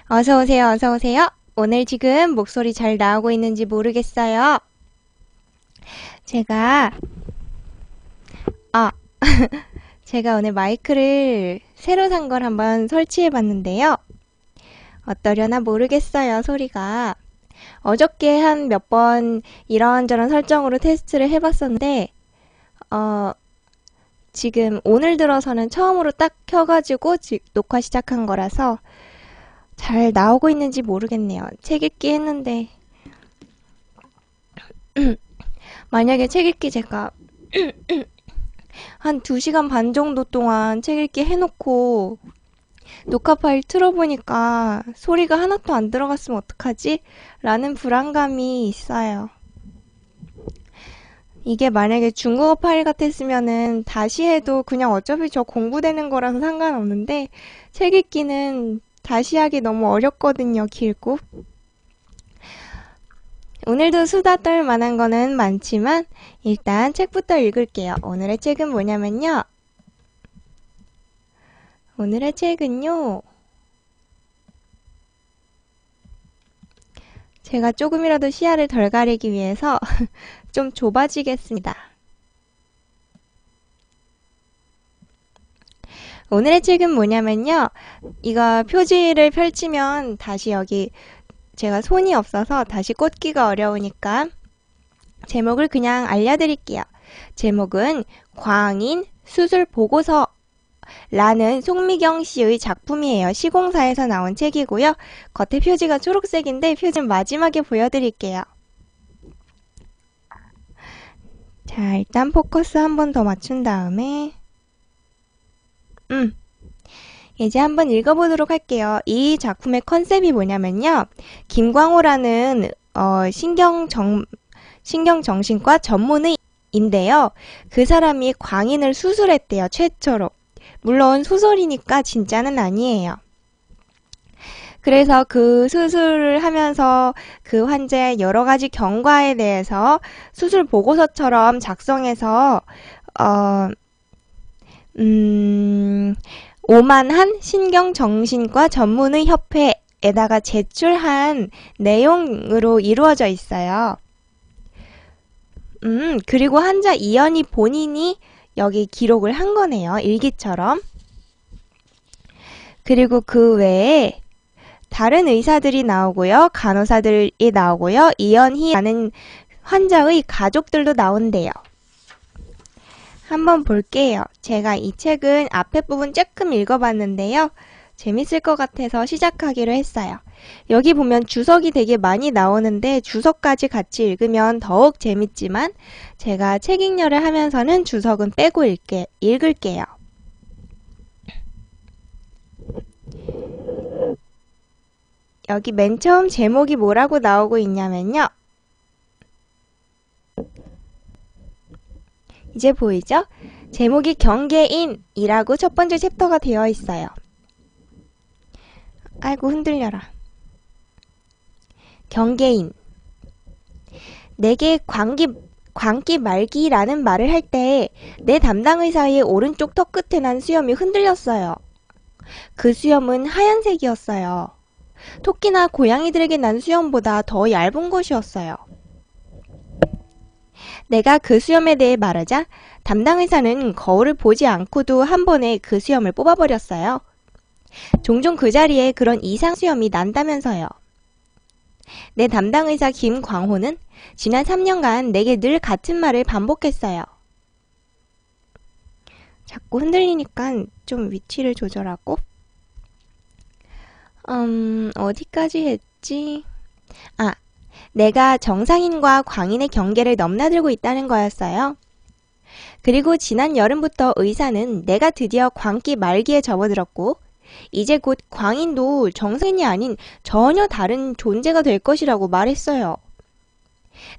어서오세요, 어서오세요. 오늘 지금 목소리 잘 나오고 있는지 모르겠어요. 제가, 아, 제가 오늘 마이크를 새로 산 걸 한번 설치해 봤는데요. 어떠려나 모르겠어요, 소리가. 어저께 한 몇 번 이런저런 설정으로 테스트를 해봤었는데, 어, 지금 오늘 들어서는 처음으로 딱 켜가지고 녹화 시작한 거라서 잘 나오고 있는지 모르겠네요. 책 읽기 했는데, 만약에 책 읽기 제가 한 2시간 반 정도 동안 책 읽기 해놓고 녹화 파일 틀어보니까 소리가 하나도 안 들어갔으면 어떡하지? 라는 불안감이 있어요. 이게 만약에 중국어 파일 같았으면은 다시 해도 그냥 어차피 저 공부되는 거라서 상관없는데 책 읽기는 다시 하기 너무 어렵거든요, 길고. 오늘도 수다 떨 만한 거는 많지만 일단 책부터 읽을게요. 오늘의 책은요, 제가 조금이라도 시야를 덜 가리기 위해서 좀 좁아지겠습니다. 오늘의 책은 뭐냐면요, 이거 표지를 펼치면 다시 여기 제가 손이 없어서 다시 꽂기가 어려우니까 제목을 그냥 알려드릴게요. 제목은 광인 수술 보고서 라는 송미경 씨의 작품이에요. 시공사에서 나온 책이고요. 겉에 표지가 초록색인데 표지는 마지막에 보여드릴게요. 자, 일단 포커스 한 번 더 맞춘 다음에 이제 한번 읽어보도록 할게요. 이 작품의 컨셉이 뭐냐면요. 김광호라는 신경정신과 전문의인데요. 그 사람이 광인을 수술했대요. 최초로. 물론 소설이니까 진짜는 아니에요. 그래서 그 수술을 하면서 그 환자의 여러 가지 경과에 대해서 수술 보고서처럼 작성해서 오만한 신경정신과 전문의 협회에다가 제출한 내용으로 이루어져 있어요. 그리고 환자 이연희 본인이 여기 기록을 한 거네요. 일기처럼. 그리고 그 외에 다른 의사들이 나오고요. 간호사들이 나오고요. 이연희라는 환자의 가족들도 나온대요. 한번 볼게요. 제가 이 책은 앞에 부분 조금 읽어봤는데요. 재밌을 것 같아서 시작하기로 했어요. 여기 보면 주석이 되게 많이 나오는데 주석까지 같이 읽으면 더욱 재밌지만 제가 책 읽려를 하면서는 주석은 빼고 읽을게요. 여기 맨 처음 제목이 뭐라고 나오고 있냐면요. 이제 보이죠? 제목이 경계인이라고 첫 번째 챕터가 되어 있어요. 아이고 흔들려라. 경계인. 내게 광기 말기라는 말을 할 때 내 담당 의사의 오른쪽 턱 끝에 난 수염이 흔들렸어요. 그 수염은 하얀색이었어요. 토끼나 고양이들에게 난 수염보다 더 얇은 것이었어요. 내가 그 수염에 대해 말하자 담당 의사는 거울을 보지 않고도 한 번에 그 수염을 뽑아버렸어요. 종종 그 자리에 그런 이상 수염이 난다면서요. 내 담당 의사 김광호는 지난 3년간 내게 늘 같은 말을 반복했어요. 자꾸 흔들리니까 좀 위치를 조절하고. 어디까지 했지? 내가 정상인과 광인의 경계를 넘나들고 있다는 거였어요. 그리고 지난 여름부터 의사는 내가 드디어 광기 말기에 접어들었고 이제 곧 광인도 정상인이 아닌 전혀 다른 존재가 될 것이라고 말했어요.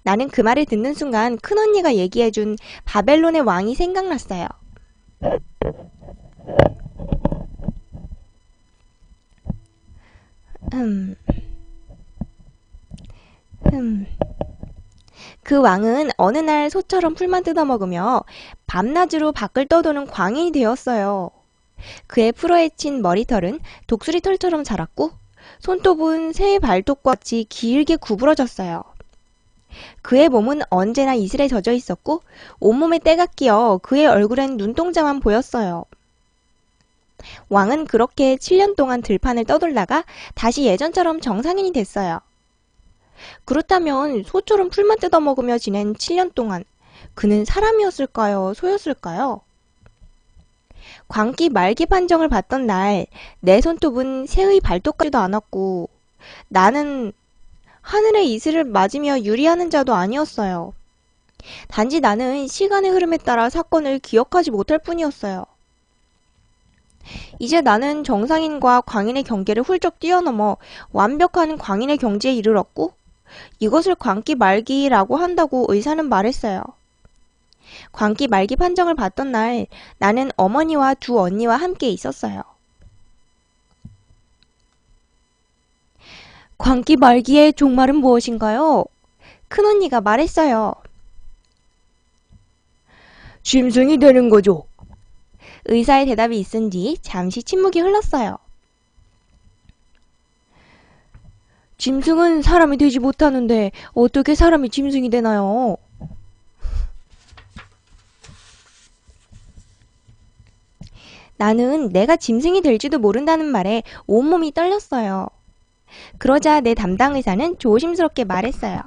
나는 그 말을 듣는 순간 큰언니가 얘기해준 바벨론의 왕이 생각났어요. 그 왕은 어느 날 소처럼 풀만 뜯어먹으며 밤낮으로 밖을 떠도는 광인이 되었어요. 그의 풀어헤친 머리털은 독수리 털처럼 자랐고 손톱은 새의 발톱과 같이 길게 구부러졌어요. 그의 몸은 언제나 이슬에 젖어 있었고 온몸에 때가 끼어 그의 얼굴엔 눈동자만 보였어요. 왕은 그렇게 7년 동안 들판을 떠돌다가 다시 예전처럼 정상인이 됐어요. 그렇다면 소처럼 풀만 뜯어먹으며 지낸 7년 동안 그는 사람이었을까요? 소였을까요? 광기 말기 판정을 받던 날 내 손톱은 새의 발톱까지도 않았고 나는 하늘의 이슬을 맞으며 유리하는 자도 아니었어요. 단지 나는 시간의 흐름에 따라 사건을 기억하지 못할 뿐이었어요. 이제 나는 정상인과 광인의 경계를 훌쩍 뛰어넘어 완벽한 광인의 경지에 이르렀고 이것을 광기 말기라고 한다고 의사는 말했어요. 광기 말기 판정을 받던 날 나는 어머니와 두 언니와 함께 있었어요. 광기 말기의 종말은 무엇인가요? 큰언니가 말했어요. 짐승이 되는 거죠. 의사의 대답이 있은 뒤 잠시 침묵이 흘렀어요. 짐승은 사람이 되지 못하는데 어떻게 사람이 짐승이 되나요? 나는 내가 짐승이 될지도 모른다는 말에 온몸이 떨렸어요. 그러자 내 담당 의사는 조심스럽게 말했어요.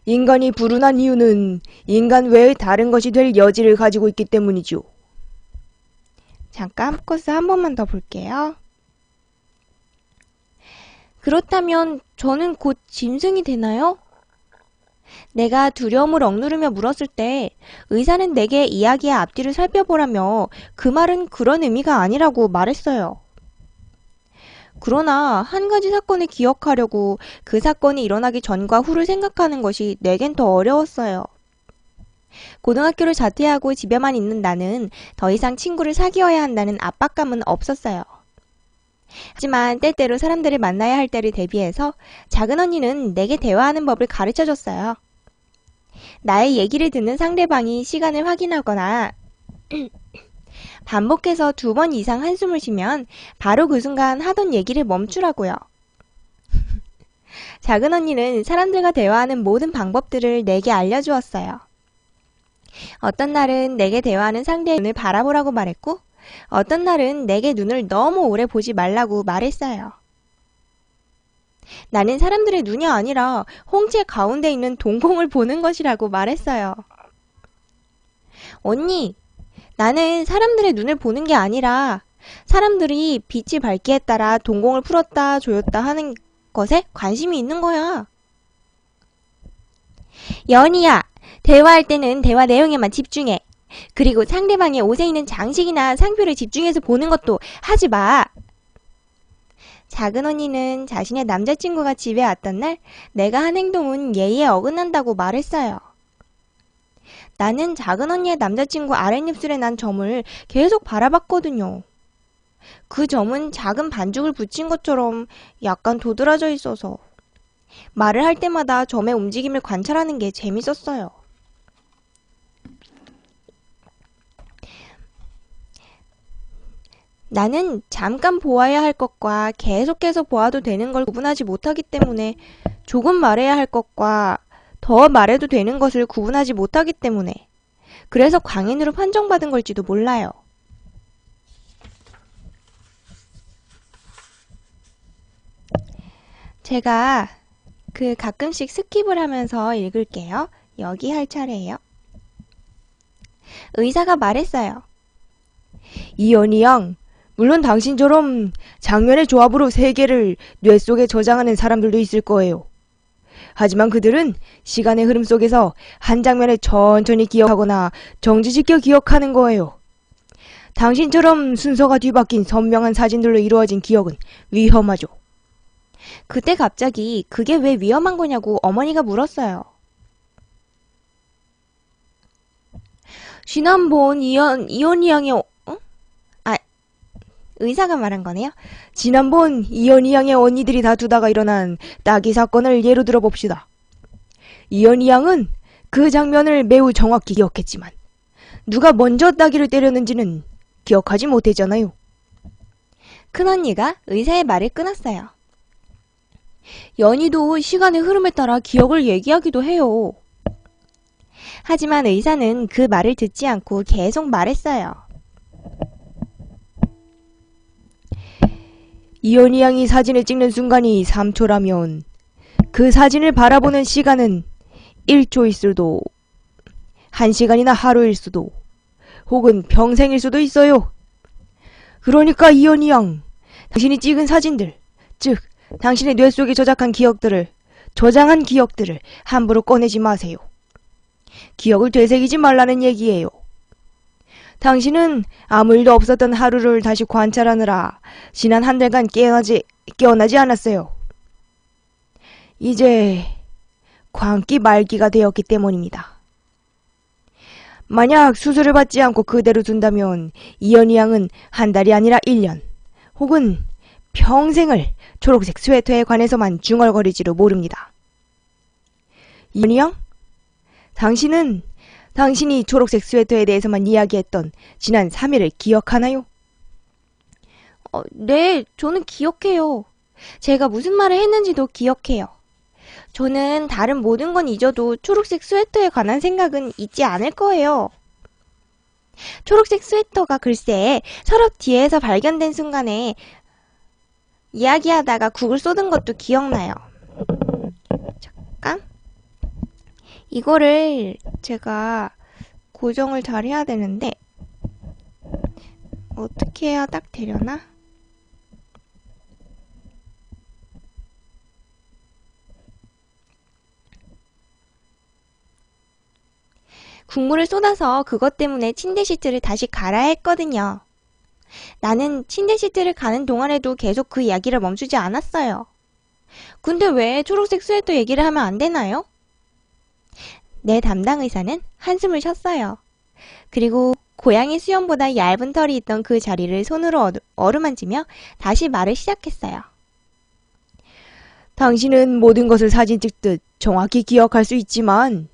인간이 불운한 이유는 인간 외의 다른 것이 될 여지를 가지고 있기 때문이죠. 잠깐 포커스 한 번만 더 볼게요. 그렇다면 저는 곧 짐승이 되나요? 내가 두려움을 억누르며 물었을 때 의사는 내게 이야기의 앞뒤를 살펴보라며 그 말은 그런 의미가 아니라고 말했어요. 그러나 한 가지 사건을 기억하려고 그 사건이 일어나기 전과 후를 생각하는 것이 내겐 더 어려웠어요. 고등학교를 자퇴하고 집에만 있는 나는 더 이상 친구를 사귀어야 한다는 압박감은 없었어요. 하지만 때때로 사람들을 만나야 할 때를 대비해서 작은 언니는 내게 대화하는 법을 가르쳐줬어요. 나의 얘기를 듣는 상대방이 시간을 확인하거나 반복해서 2번 이상 한숨을 쉬면 바로 그 순간 하던 얘기를 멈추라고요. 작은 언니는 사람들과 대화하는 모든 방법들을 내게 알려주었어요. 어떤 날은 내게 대화하는 상대의 눈을 바라보라고 말했고 어떤 날은 내게 눈을 너무 오래 보지 말라고 말했어요. 나는 사람들의 눈이 아니라 홍채 가운데 있는 동공을 보는 것이라고 말했어요. 언니, 나는 사람들의 눈을 보는 게 아니라 사람들이 빛이 밝기에 따라 동공을 풀었다 조였다 하는 것에 관심이 있는 거야. 연희야, 대화할 때는 대화 내용에만 집중해. 그리고 상대방의 옷에 있는 장식이나 상표를 집중해서 보는 것도 하지 마. 작은 언니는 자신의 남자친구가 집에 왔던 날 내가 한 행동은 예의에 어긋난다고 말했어요. 나는 작은 언니의 남자친구 아랫입술에 난 점을 계속 바라봤거든요. 그 점은 작은 반죽을 붙인 것처럼 약간 도드라져 있어서 말을 할 때마다 점의 움직임을 관찰하는 게 재밌었어요. 나는 잠깐 보아야 할 것과 계속해서 보아도 되는 걸 구분하지 못하기 때문에 조금 말해야 할 것과 더 말해도 되는 것을 구분하지 못하기 때문에 그래서 광인으로 판정받은 걸지도 몰라요. 제가 가끔씩 스킵을 하면서 읽을게요. 여기 할 차례예요. 의사가 말했어요. 이연희 양, 물론 당신처럼 장면의 조합으로 세계를 뇌 속에 저장하는 사람들도 있을 거예요. 하지만 그들은 시간의 흐름 속에서 한 장면을 천천히 기억하거나 정지시켜 기억하는 거예요. 당신처럼 순서가 뒤바뀐 선명한 사진들로 이루어진 기억은 위험하죠. 그때 갑자기 그게 왜 위험한 거냐고 어머니가 물었어요. 지난번 이연희 양의 의사가 말한 거네요. 지난번 이연희 양의 언니들이 다투다가 일어난 따기 사건을 예로 들어봅시다. 이연희 양은 그 장면을 매우 정확히 기억했지만 누가 먼저 따기를 때렸는지는 기억하지 못했잖아요. 큰언니가 의사의 말을 끊었어요. 연희도 시간의 흐름에 따라 기억을 얘기하기도 해요. 하지만 의사는 그 말을 듣지 않고 계속 말했어요. 이연희 양이 사진을 찍는 순간이 3초라면 그 사진을 바라보는 시간은 1초일 수도, 1시간이나 하루일 수도, 혹은 평생일 수도 있어요. 그러니까 이연희 양, 당신이 찍은 사진들, 즉 당신의 뇌 속에 저장한 기억들을 함부로 꺼내지 마세요. 기억을 되새기지 말라는 얘기예요. 당신은 아무 일도 없었던 하루를 다시 관찰하느라 지난 한 달간 깨어나지 않았어요. 이제 광기 말기가 되었기 때문입니다. 만약 수술을 받지 않고 그대로 둔다면 이연희 양은 한 달이 아니라 1년 혹은 평생을 초록색 스웨터에 관해서만 중얼거릴지도 모릅니다. 이연희 양? 당신이 초록색 스웨터에 대해서만 이야기했던 지난 3일을 기억하나요? 네, 저는 기억해요. 제가 무슨 말을 했는지도 기억해요. 저는 다른 모든 건 잊어도 초록색 스웨터에 관한 생각은 잊지 않을 거예요. 초록색 스웨터가 글쎄 서랍 뒤에서 발견된 순간에 이야기하다가 국을 쏟은 것도 기억나요. 잠깐. 이거를 제가 고정을 잘 해야 되는데 어떻게 해야 딱 되려나? 국물을 쏟아서 그것 때문에 침대 시트를 다시 갈아야 했거든요. 나는 침대 시트를 가는 동안에도 계속 그 이야기를 멈추지 않았어요. 근데 왜 초록색 스웨터 얘기를 하면 안 되나요? 내 담당 의사는 한숨을 쉬었어요. 그리고 고양이 수염보다 얇은 털이 있던 그 자리를 손으로 어루만지며 다시 말을 시작했어요. 당신은 모든 것을 사진 찍듯 정확히 기억할 수 있지만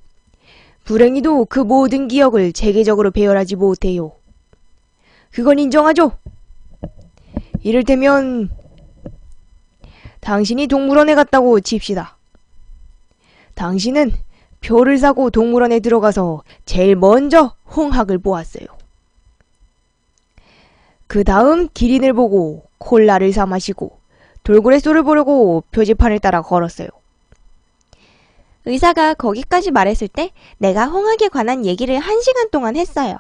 불행히도 그 모든 기억을 체계적으로 배열하지 못해요. 그건 인정하죠? 이를테면 당신이 동물원에 갔다고 칩시다. 당신은 표를 사고 동물원에 들어가서 제일 먼저 홍학을 보았어요. 그 다음 기린을 보고 콜라를 사 마시고 돌고래 쏘를 보려고 표지판을 따라 걸었어요. 의사가 거기까지 말했을 때 내가 홍학에 관한 얘기를 1시간 동안 했어요.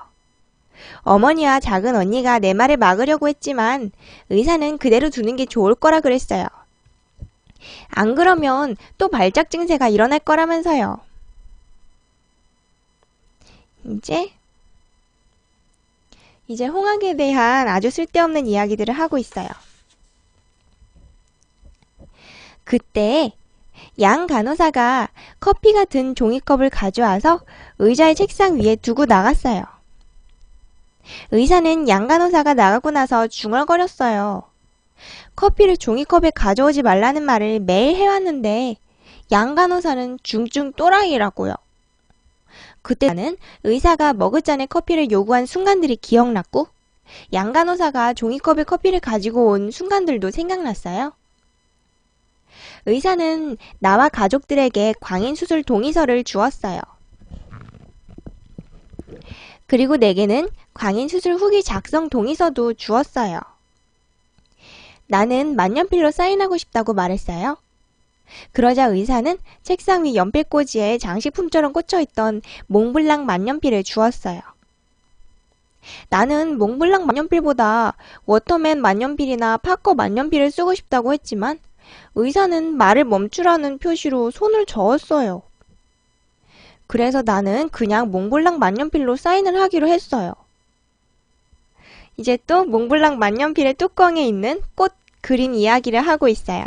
어머니와 작은 언니가 내 말을 막으려고 했지만 의사는 그대로 두는 게 좋을 거라 그랬어요. 안 그러면 또 발작 증세가 일어날 거라면서요. 이제 홍학에 대한 아주 쓸데없는 이야기들을 하고 있어요. 그때 양 간호사가 커피가 든 종이컵을 가져와서 의자의 책상 위에 두고 나갔어요. 의사는 양 간호사가 나가고 나서 중얼거렸어요. 커피를 종이컵에 가져오지 말라는 말을 매일 해왔는데 양 간호사는 중증 또라이라고요. 그때 나는 의사가 머그잔에 커피를 요구한 순간들이 기억났고 양 간호사가 종이컵에 커피를 가지고 온 순간들도 생각났어요. 의사는 나와 가족들에게 광인수술 동의서를 주었어요. 그리고 내게는 광인수술 후기 작성 동의서도 주었어요. 나는 만년필로 사인하고 싶다고 말했어요. 그러자 의사는 책상 위 연필꽂이에 장식품처럼 꽂혀있던 몽블랑 만년필을 주었어요. 나는 몽블랑 만년필보다 워터맨 만년필이나 파커 만년필을 쓰고 싶다고 했지만 의사는 말을 멈추라는 표시로 손을 저었어요. 그래서 나는 그냥 몽블랑 만년필로 사인을 하기로 했어요. 이제 또 몽블랑 만년필의 뚜껑에 있는 꽃 그린 이야기를 하고 있어요.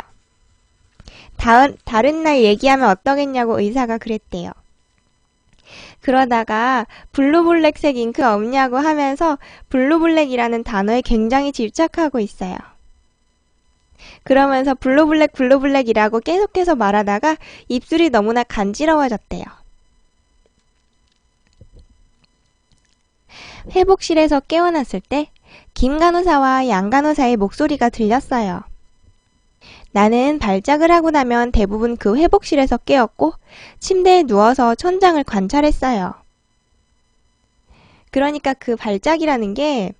다른 날 얘기하면 어떠겠냐고 의사가 그랬대요. 그러다가 블루블랙색 잉크 없냐고 하면서 블루블랙이라는 단어에 굉장히 집착하고 있어요. 그러면서 블루블랙이라고 계속해서 말하다가 입술이 너무나 간지러워졌대요. 회복실에서 깨어났을 때 김 간호사와 양 간호사의 목소리가 들렸어요. 나는 발작을 하고 나면 대부분 그 회복실에서 깨었고 침대에 누워서 천장을 관찰했어요. 그러니까 그 발작이라는 게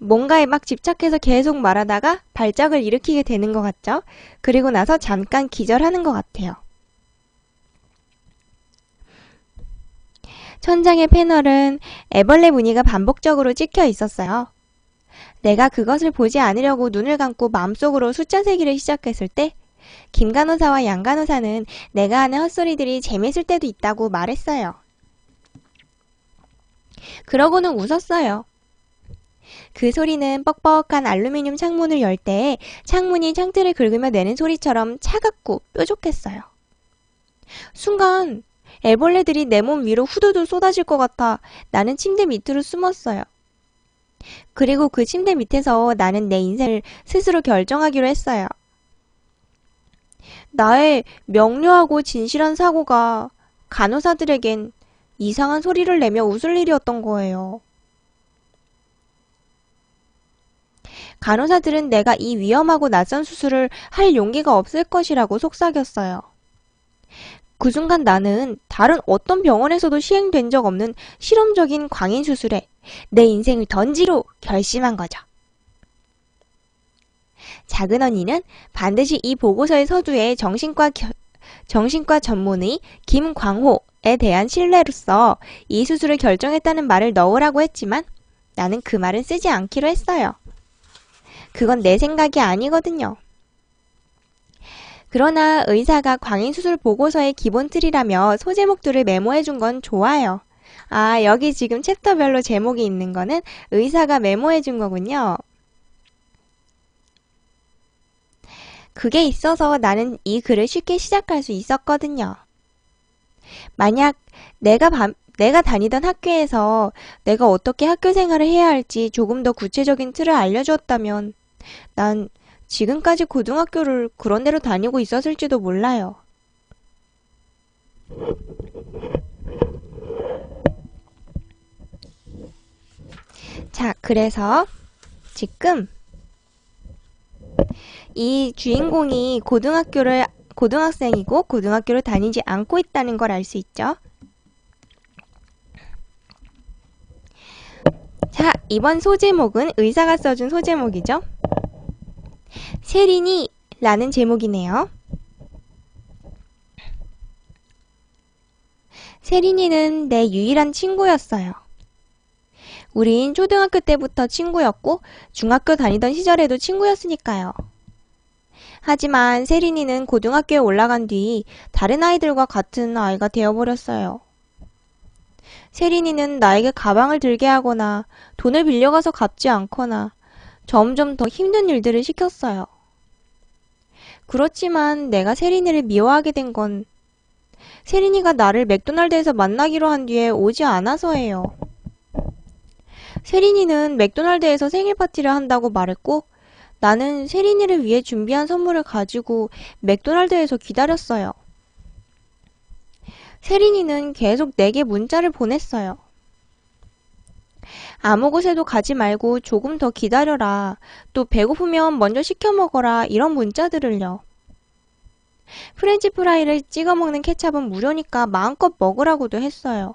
뭔가에 막 집착해서 계속 말하다가 발작을 일으키게 되는 것 같죠? 그리고 나서 잠깐 기절하는 것 같아요. 천장의 패널은 애벌레 무늬가 반복적으로 찍혀 있었어요. 내가 그것을 보지 않으려고 눈을 감고 마음속으로 숫자 세기를 시작했을 때 김 간호사와 양 간호사는 내가 하는 헛소리들이 재밌을 때도 있다고 말했어요. 그러고는 웃었어요. 그 소리는 뻑뻑한 알루미늄 창문을 열 때 창문이 창틀을 긁으며 내는 소리처럼 차갑고 뾰족했어요. 순간 애벌레들이 내 몸 위로 후두두 쏟아질 것 같아 나는 침대 밑으로 숨었어요. 그리고 그 침대 밑에서 나는 내 인생을 스스로 결정하기로 했어요. 나의 명료하고 진실한 사고가 간호사들에겐 이상한 소리를 내며 웃을 일이었던 거예요. 간호사들은 내가 이 위험하고 낯선 수술을 할 용기가 없을 것이라고 속삭였어요. 그 순간 나는 다른 어떤 병원에서도 시행된 적 없는 실험적인 광인 수술에 내 인생을 던지로 결심한 거죠. 작은 언니는 반드시 이 보고서의 서두에 정신과 전문의 김광호에 대한 신뢰로서 이 수술을 결정했다는 말을 넣으라고 했지만 나는 그 말은 쓰지 않기로 했어요. 그건 내 생각이 아니거든요. 그러나 의사가 광인수술 보고서의 기본 틀이라며 소제목들을 메모해준 건 좋아요. 아, 여기 지금 챕터별로 제목이 있는 거는 의사가 메모해준 거군요. 그게 있어서 나는 이 글을 쉽게 시작할 수 있었거든요. 만약 내가 다니던 학교에서 내가 어떻게 학교 생활을 해야 할지 조금 더 구체적인 틀을 알려주었다면 난 지금까지 고등학교를 그런 데로 다니고 있었을지도 몰라요. 자, 그래서 지금 이 주인공이 고등학생이고 고등학교를 다니지 않고 있다는 걸 알 수 있죠. 자, 이번 소제목은 의사가 써준 소제목이죠. 세린이 라는 제목이네요. 세린이는 내 유일한 친구였어요. 우린 초등학교 때부터 친구였고 중학교 다니던 시절에도 친구였으니까요. 하지만 세린이는 고등학교에 올라간 뒤 다른 아이들과 같은 아이가 되어버렸어요. 세린이는 나에게 가방을 들게 하거나 돈을 빌려가서 갚지 않거나 점점 더 힘든 일들을 시켰어요. 그렇지만 내가 세린이를 미워하게 된 건 세린이가 나를 맥도날드에서 만나기로 한 뒤에 오지 않아서예요. 세린이는 맥도날드에서 생일 파티를 한다고 말했고 나는 세린이를 위해 준비한 선물을 가지고 맥도날드에서 기다렸어요. 세린이는 계속 내게 문자를 보냈어요. 아무 곳에도 가지 말고 조금 더 기다려라. 또 배고프면 먼저 시켜 먹어라. 이런 문자들을요. 프렌치 프라이를 찍어 먹는 케찹은 무료니까 마음껏 먹으라고도 했어요.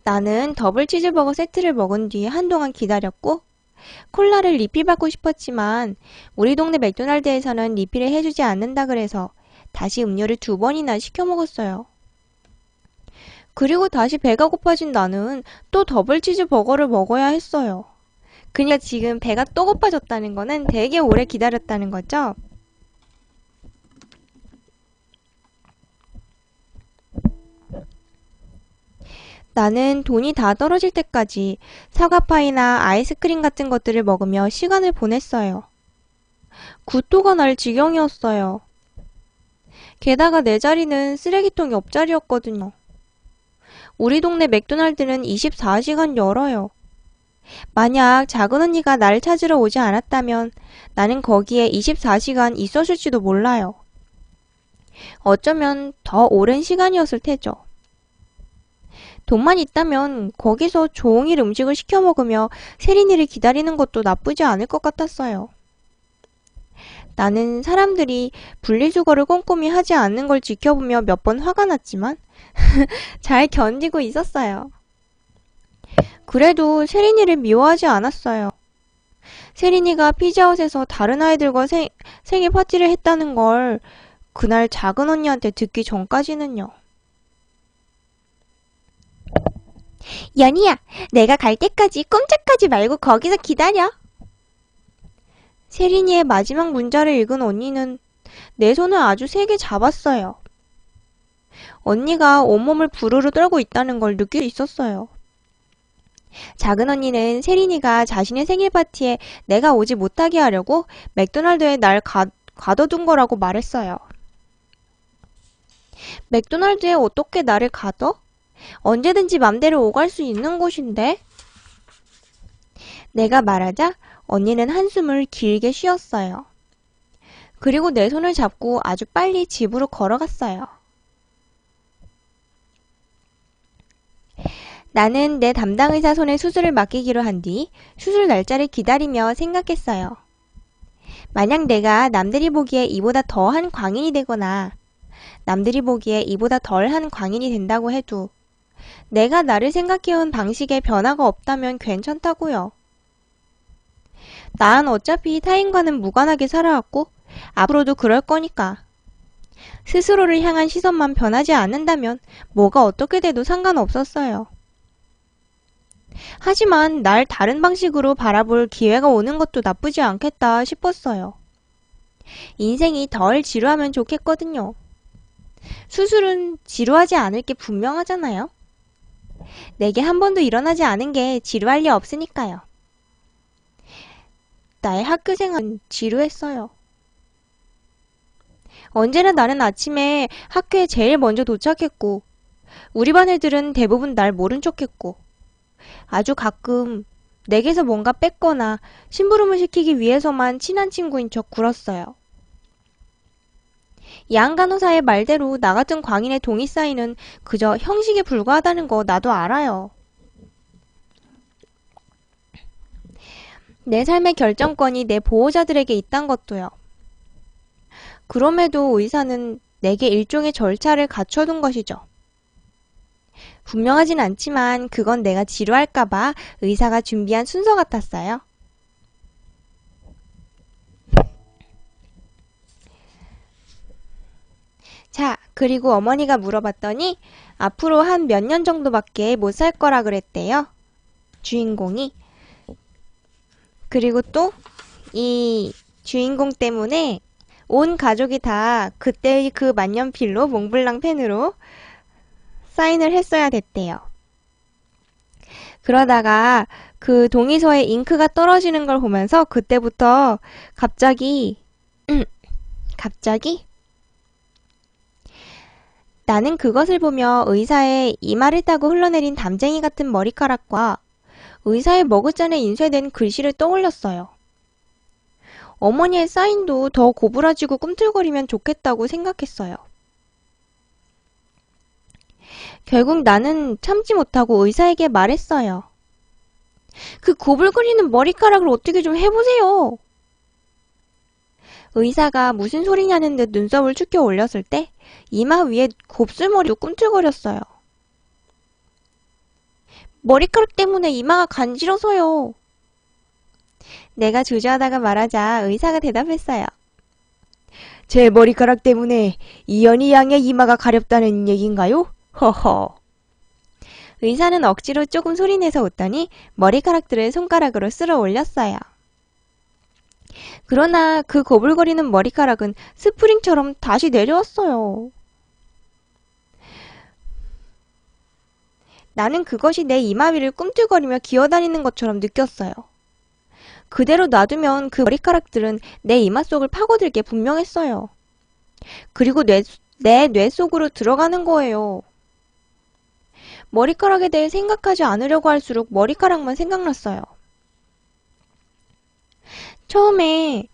나는 더블 치즈버거 세트를 먹은 뒤 한동안 기다렸고 콜라를 리필받고 싶었지만 우리 동네 맥도날드에서는 리필을 해주지 않는다 그래서 다시 음료를 2번이나 시켜 먹었어요. 그리고 다시 배가 고파진 나는 또 더블 치즈버거를 먹어야 했어요. 그러니까 지금 배가 또 고파졌다는 거는 되게 오래 기다렸다는 거죠? 나는 돈이 다 떨어질 때까지 사과파이나 아이스크림 같은 것들을 먹으며 시간을 보냈어요. 구토가 날 지경이었어요. 게다가 내 자리는 쓰레기통 옆자리였거든요. 우리 동네 맥도날드는 24시간 열어요. 만약 작은 언니가 나를 찾으러 오지 않았다면 나는 거기에 24시간 있었을지도 몰라요. 어쩌면 더 오랜 시간이었을 테죠. 돈만 있다면 거기서 종일 음식을 시켜 먹으며 세린이를 기다리는 것도 나쁘지 않을 것 같았어요. 나는 사람들이 분리수거를 꼼꼼히 하지 않는 걸 지켜보며 몇 번 화가 났지만 잘 견디고 있었어요. 그래도 세린이를 미워하지 않았어요. 세린이가 피자헛에서 다른 아이들과 생일 파티를 했다는 걸 그날 작은 언니한테 듣기 전까지는요. 연희야, 내가 갈 때까지 꼼짝하지 말고 거기서 기다려. 세린이의 마지막 문자를 읽은 언니는 내 손을 아주 세게 잡았어요. 언니가 온몸을 부르르 떨고 있다는 걸 느낄 수 있었어요. 작은 언니는 세린이가 자신의 생일 파티에 내가 오지 못하게 하려고 맥도날드에 날 가둬둔 거라고 말했어요. 맥도날드에 어떻게 나를 가둬? 언제든지 맘대로 오갈 수 있는 곳인데? 내가 말하자 언니는 한숨을 길게 쉬었어요. 그리고 내 손을 잡고 아주 빨리 집으로 걸어갔어요. 나는 내 담당 의사 손에 수술을 맡기기로 한 뒤 수술 날짜를 기다리며 생각했어요. 만약 내가 남들이 보기에 이보다 더한 광인이 되거나 남들이 보기에 이보다 덜한 광인이 된다고 해도 내가 나를 생각해온 방식에 변화가 없다면 괜찮다고요. 난 어차피 타인과는 무관하게 살아왔고 앞으로도 그럴 거니까. 스스로를 향한 시선만 변하지 않는다면 뭐가 어떻게 돼도 상관없었어요. 하지만 날 다른 방식으로 바라볼 기회가 오는 것도 나쁘지 않겠다 싶었어요. 인생이 덜 지루하면 좋겠거든요. 수술은 지루하지 않을 게 분명하잖아요. 내게 한 번도 일어나지 않은 게 지루할 리 없으니까요. 나의 학교 생활은 지루했어요. 언제나 나는 아침에 학교에 제일 먼저 도착했고 우리 반 애들은 대부분 날 모른 척했고 아주 가끔 내게서 뭔가 뺏거나 심부름을 시키기 위해서만 친한 친구인 척 굴었어요. 양 간호사의 말대로 나 같은 광인의 동의 사인은 그저 형식에 불과하다는 거 나도 알아요. 내 삶의 결정권이 내 보호자들에게 있단 것도요. 그럼에도 의사는 내게 일종의 절차를 갖춰둔 것이죠. 분명하진 않지만 그건 내가 지루할까봐 의사가 준비한 순서 같았어요. 자, 그리고 어머니가 물어봤더니 앞으로 한 몇 년 정도밖에 못 살 거라 그랬대요. 주인공이. 그리고 또 이 주인공 때문에 온 가족이 다 그때의 그 만년필로 몽블랑 펜으로 사인을 했어야 됐대요. 그러다가 그 동의서에 잉크가 떨어지는 걸 보면서 그때부터 갑자기 나는 그것을 보며 의사의 이마를 따고 흘러내린 담쟁이 같은 머리카락과 의사의 머그잔에 인쇄된 글씨를 떠올렸어요. 어머니의 사인도 더 고부라지고 꿈틀거리면 좋겠다고 생각했어요. 결국 나는 참지 못하고 의사에게 말했어요. 그 고불거리는 머리카락을 어떻게 좀 해보세요. 의사가 무슨 소리냐는 듯 눈썹을 축혀 올렸을 때 이마 위에 곱슬머리도 꿈틀거렸어요. 머리카락 때문에 이마가 간지러서요. 내가 주저하다가 말하자 의사가 대답했어요. 제 머리카락 때문에 이연희 양의 이마가 가렵다는 얘긴가요? 허허. 의사는 억지로 조금 소리내서 웃더니 머리카락들을 손가락으로 쓸어 올렸어요. 그러나 그 고불거리는 머리카락은 스프링처럼 다시 내려왔어요. 나는 그것이 내 이마 위를 꿈틀거리며 기어다니는 것처럼 느꼈어요. 그대로 놔두면 그 머리카락들은 내 이마 속을 파고들 게 분명했어요. 그리고 내 뇌 속으로 들어가는 거예요. 머리카락에 대해 생각하지 않으려고 할수록 머리카락만 생각났어요. 처음에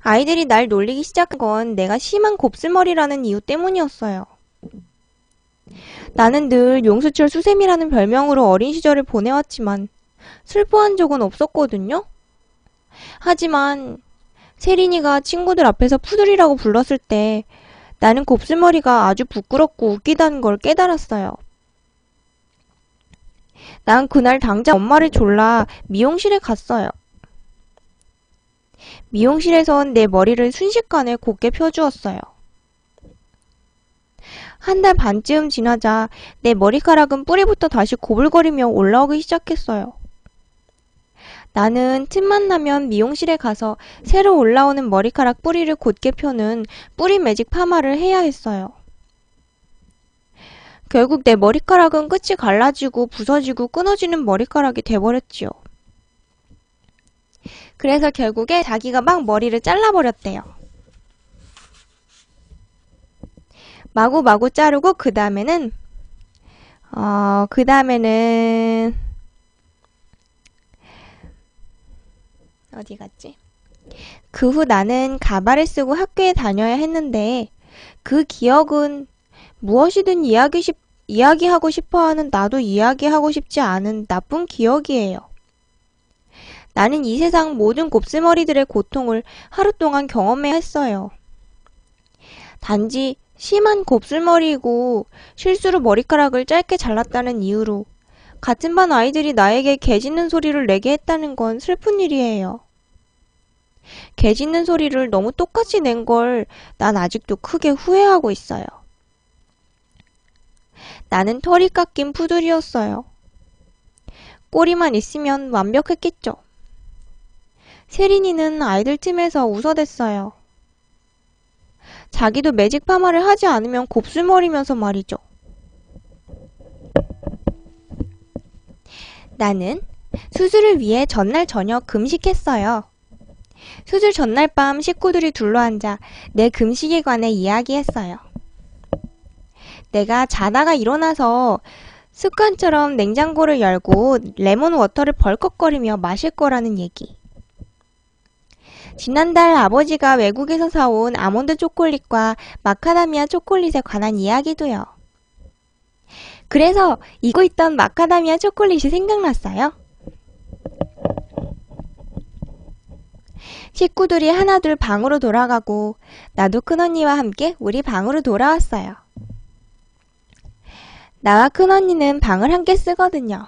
아이들이 날 놀리기 시작한 건 내가 심한 곱슬머리라는 이유 때문이었어요. 나는 늘 용수철 수세미라는 별명으로 어린 시절을 보내왔지만 슬퍼한 적은 없었거든요. 하지만 세린이가 친구들 앞에서 푸들이라고 불렀을 때 나는 곱슬머리가 아주 부끄럽고 웃기다는 걸 깨달았어요. 난 그날 당장 엄마를 졸라 미용실에 갔어요. 미용실에선 내 머리를 순식간에 곱게 펴주었어요. 한 달 반쯤 지나자 내 머리카락은 뿌리부터 다시 고불거리며 올라오기 시작했어요. 나는 틈만 나면 미용실에 가서 새로 올라오는 머리카락 뿌리를 곧게 펴는 뿌리 매직 파마를 해야 했어요. 결국 내 머리카락은 끝이 갈라지고 부서지고 끊어지는 머리카락이 돼버렸지요. 그래서 결국에 자기가 막 머리를 잘라버렸대요. 마구마구 자르고 그 다음에는 어디 갔지? 그 후 나는 가발을 쓰고 학교에 다녀야 했는데 그 기억은 무엇이든 이야기하고 싶어하는 나도 이야기하고 싶지 않은 나쁜 기억이에요. 나는 이 세상 모든 곱슬머리들의 고통을 하루 동안 경험해야 했어요. 단지 심한 곱슬머리이고 실수로 머리카락을 짧게 잘랐다는 이유로 같은 반 아이들이 나에게 개 짖는 소리를 내게 했다는 건 슬픈 일이에요. 개 짖는 소리를 너무 똑같이 낸 걸 난 아직도 크게 후회하고 있어요. 나는 털이 깎인 푸들이었어요. 꼬리만 있으면 완벽했겠죠. 세린이는 아이들 틈에서 웃어댔어요. 자기도 매직 파마를 하지 않으면 곱슬머리면서 말이죠. 나는 수술을 위해 전날 저녁 금식했어요. 수술 전날 밤 식구들이 둘러앉아 내 금식에 관해 이야기했어요. 내가 자다가 일어나서 습관처럼 냉장고를 열고 레몬 워터를 벌컥거리며 마실 거라는 얘기. 지난달 아버지가 외국에서 사온 아몬드 초콜릿과 마카다미아 초콜릿에 관한 이야기도요. 그래서 잊고 있던 마카다미아 초콜릿이 생각났어요. 식구들이 하나둘 방으로 돌아가고 나도 큰언니와 함께 우리 방으로 돌아왔어요. 나와 큰언니는 방을 함께 쓰거든요.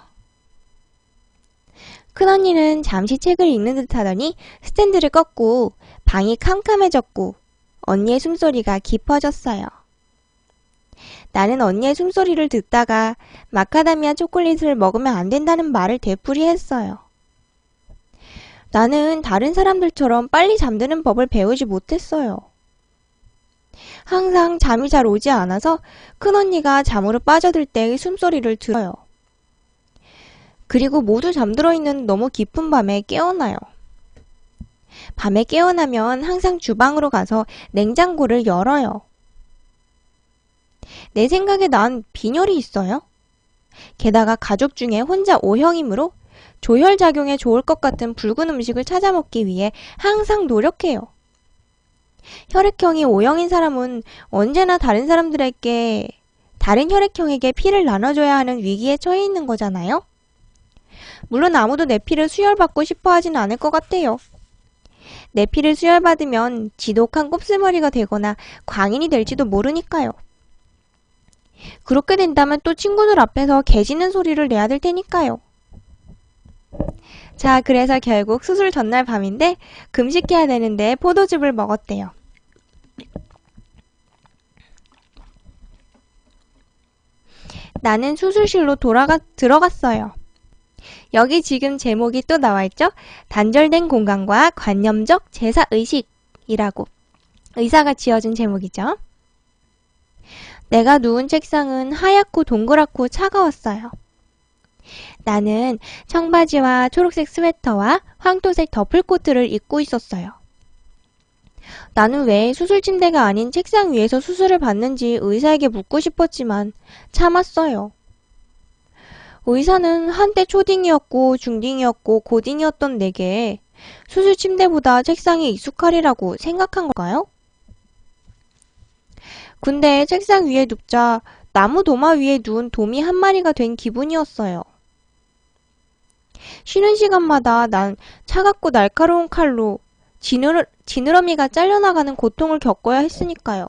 큰언니는 잠시 책을 읽는 듯 하더니 스탠드를 껐고 방이 캄캄해졌고 언니의 숨소리가 깊어졌어요. 나는 언니의 숨소리를 듣다가 마카다미아 초콜릿을 먹으면 안 된다는 말을 되풀이했어요. 나는 다른 사람들처럼 빨리 잠드는 법을 배우지 못했어요. 항상 잠이 잘 오지 않아서 큰언니가 잠으로 빠져들 때의 숨소리를 들어요. 그리고 모두 잠들어 있는 너무 깊은 밤에 깨어나요. 밤에 깨어나면 항상 주방으로 가서 냉장고를 열어요. 내 생각에 난 빈혈이 있어요. 게다가 가족 중에 혼자 O형이므로 조혈작용에 좋을 것 같은 붉은 음식을 찾아 먹기 위해 항상 노력해요. 혈액형이 O형인 사람은 언제나 다른 사람들에게 다른 혈액형에게 피를 나눠줘야 하는 위기에 처해 있는 거잖아요. 물론 아무도 내 피를 수혈받고 싶어 하진 않을 것 같아요. 내 피를 수혈받으면 지독한 곱슬머리가 되거나 광인이 될지도 모르니까요. 그렇게 된다면 또 친구들 앞에서 개 짖는 소리를 내야 될 테니까요. 자, 그래서 결국 수술 전날 밤인데 금식해야 되는데 포도즙을 먹었대요. 나는 수술실로 들어갔어요. 여기 지금 제목이 또 나와있죠? 단절된 공간과 관념적 제사의식이라고 의사가 지어준 제목이죠. 내가 누운 책상은 하얗고 동그랗고 차가웠어요. 나는 청바지와 초록색 스웨터와 황토색 더플코트를 입고 있었어요. 나는 왜 수술 침대가 아닌 책상 위에서 수술을 받는지 의사에게 묻고 싶었지만 참았어요. 의사는 한때 초딩이었고 중딩이었고 고딩이었던 내게 수술 침대보다 책상에 익숙하리라고 생각한 걸까요? 근데 책상 위에 눕자 나무 도마 위에 누운 도미 한 마리가 된 기분이었어요. 쉬는 시간마다 난 차갑고 날카로운 칼로 지느러미가 잘려나가는 고통을 겪어야 했으니까요.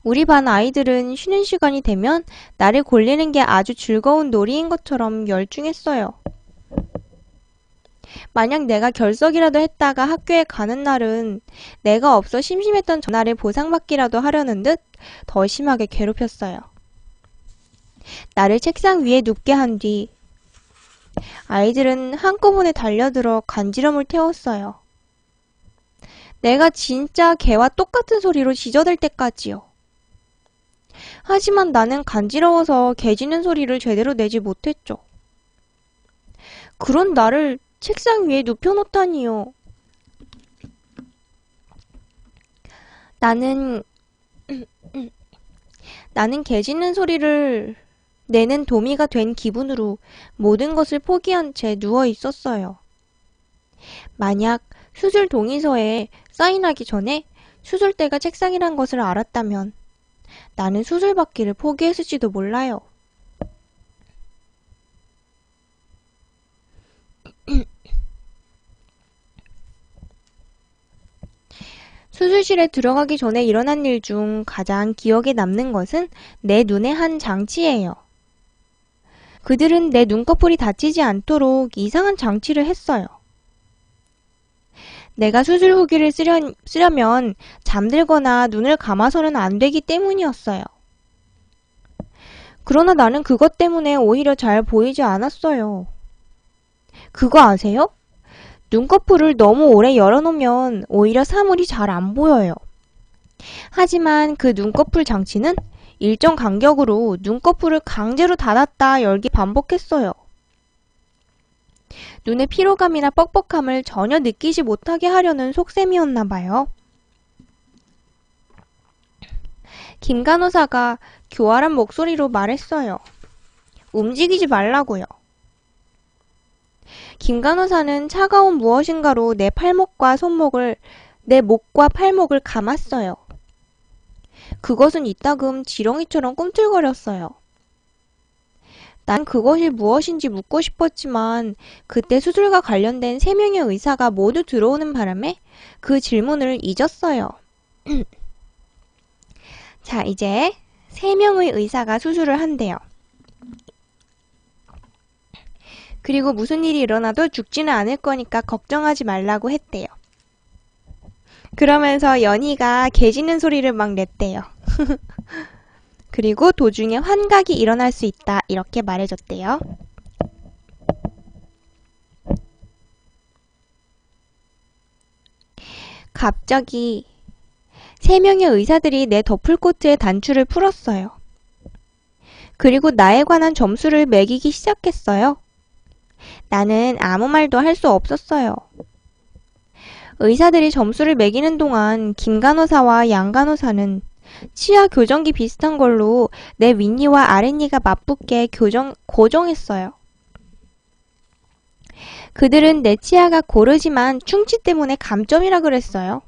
우리 반 아이들은 쉬는 시간이 되면 나를 골리는 게 아주 즐거운 놀이인 것처럼 열중했어요. 만약 내가 결석이라도 했다가 학교에 가는 날은 내가 없어 심심했던 전날을 보상받기라도 하려는 듯 더 심하게 괴롭혔어요. 나를 책상 위에 눕게 한 뒤 아이들은 한꺼번에 달려들어 간지럼을 태웠어요. 내가 진짜 개와 똑같은 소리로 짖어댈 때까지요. 하지만 나는 간지러워서 개 짖는 소리를 제대로 내지 못했죠. 그런 나를 책상 위에 눕혀놓다니요. 나는 개 짖는 소리를 내는 도미가 된 기분으로 모든 것을 포기한 채 누워 있었어요. 만약 수술 동의서에 사인하기 전에 수술대가 책상이란 것을 알았다면 나는 수술 받기를 포기했을지도 몰라요. 수술실에 들어가기 전에 일어난 일 중 가장 기억에 남는 것은 내 눈의 한 장치예요. 그들은 내 눈꺼풀이 다치지 않도록 이상한 장치를 했어요. 내가 수술 후기를 쓰려면 잠들거나 눈을 감아서는 안 되기 때문이었어요. 그러나 나는 그것 때문에 오히려 잘 보이지 않았어요. 그거 아세요? 눈꺼풀을 너무 오래 열어놓으면 오히려 사물이 잘 안 보여요. 하지만 그 눈꺼풀 장치는 일정 간격으로 눈꺼풀을 강제로 닫았다 열기 반복했어요. 눈의 피로감이나 뻑뻑함을 전혀 느끼지 못하게 하려는 속셈이었나 봐요. 김 간호사가 교활한 목소리로 말했어요. 움직이지 말라고요. 김 간호사는 차가운 무엇인가로 내 목과 팔목을 감았어요. 그것은 이따금 지렁이처럼 꿈틀거렸어요. 난 그것이 무엇인지 묻고 싶었지만 그때 수술과 관련된 3명의 의사가 모두 들어오는 바람에 그 질문을 잊었어요. 자, 이제 3명의 의사가 수술을 한대요. 그리고 무슨 일이 일어나도 죽지는 않을 거니까 걱정하지 말라고 했대요. 그러면서 연희가 개 짖는 소리를 막 냈대요. 그리고 도중에 환각이 일어날 수 있다 이렇게 말해줬대요. 갑자기 3명의 의사들이 내 더플코트의 단추를 풀었어요. 그리고 나에 관한 점수를 매기기 시작했어요. 나는 아무 말도 할 수 없었어요. 의사들이 점수를 매기는 동안 김 간호사와 양 간호사는 치아 교정기 비슷한 걸로 내 윗니와 아랫니가 맞붙게 고정했어요. 그들은 내 치아가 고르지만 충치 때문에 감점이라 그랬어요.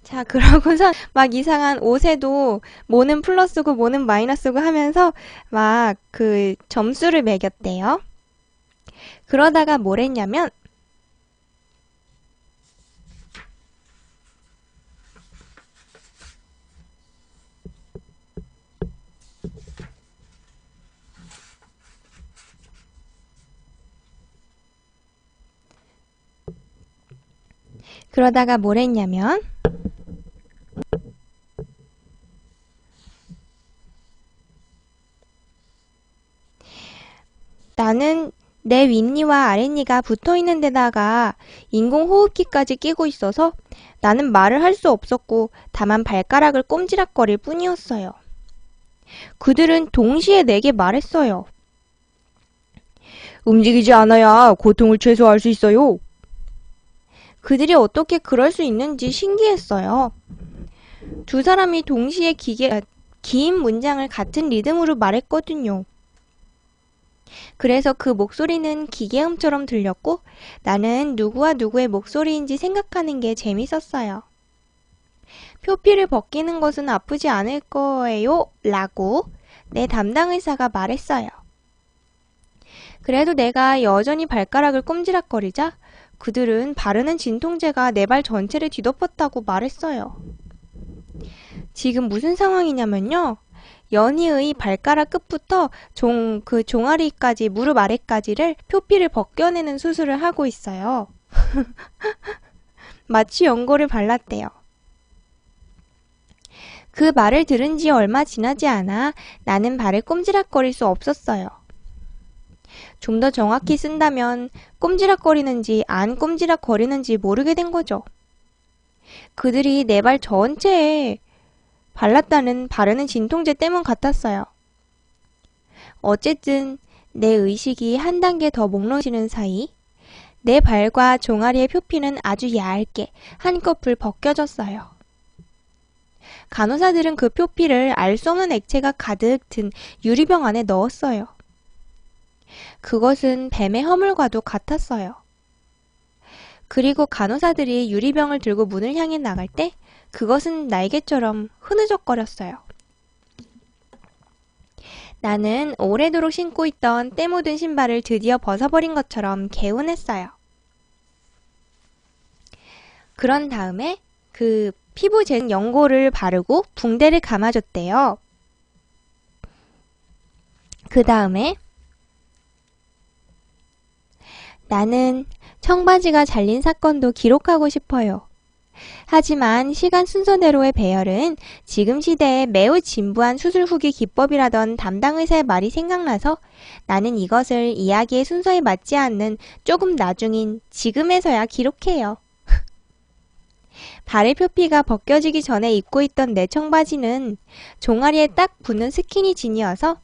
자, 그러고서 막 이상한 옷에도 뭐는 플러스고 뭐는 마이너스고 하면서 막 그 점수를 매겼대요. 그러다가 뭘 했냐면 나는 내 윗니와 아랫니가 붙어있는 데다가 인공호흡기까지 끼고 있어서 나는 말을 할 수 없었고 다만 발가락을 꼼지락거릴 뿐이었어요. 그들은 동시에 내게 말했어요. 움직이지 않아야 고통을 최소화할 수 있어요. 그들이 어떻게 그럴 수 있는지 신기했어요. 두 사람이 동시에 긴 문장을 같은 리듬으로 말했거든요. 그래서 그 목소리는 기계음처럼 들렸고 나는 누구와 누구의 목소리인지 생각하는 게 재밌었어요. 표피를 벗기는 것은 아프지 않을 거예요 라고 내 담당 의사가 말했어요. 그래도 내가 여전히 발가락을 꼼지락거리자 그들은 바르는 진통제가 내 발 전체를 뒤덮었다고 말했어요. 지금 무슨 상황이냐면요. 연희의 발가락 끝부터 그 종아리까지 무릎 아래까지를 표피를 벗겨내는 수술을 하고 있어요. 마취 연고를 발랐대요. 그 말을 들은 지 얼마 지나지 않아 나는 발을 꼼지락거릴 수 없었어요. 좀 더 정확히 쓴다면 꼼지락거리는지 안 꼼지락거리는지 모르게 된 거죠. 그들이 내 발 전체에 발랐다는 바르는 진통제 때문 같았어요. 어쨌든 내 의식이 한 단계 더 몽롱해지는 사이 내 발과 종아리의 표피는 아주 얇게 한꺼풀 벗겨졌어요. 간호사들은 그 표피를 알 수 없는 액체가 가득 든 유리병 안에 넣었어요. 그것은 뱀의 허물과도 같았어요. 그리고 간호사들이 유리병을 들고 문을 향해 나갈 때 그것은 날개처럼 흐느적거렸어요. 나는 오래도록 신고 있던 때 묻은 신발을 드디어 벗어버린 것처럼 개운했어요. 그런 다음에 그 피부 재는 연고를 바르고 붕대를 감아줬대요. 그 다음에 나는 청바지가 잘린 사건도 기록하고 싶어요. 하지만 시간 순서대로의 배열은 지금 시대에 매우 진부한 수술 후기 기법이라던 담당 의사의 말이 생각나서 나는 이것을 이야기의 순서에 맞지 않는 조금 나중인 지금에서야 기록해요. 발의 표피가 벗겨지기 전에 입고 있던 내 청바지는 종아리에 딱 붙는 스키니진이어서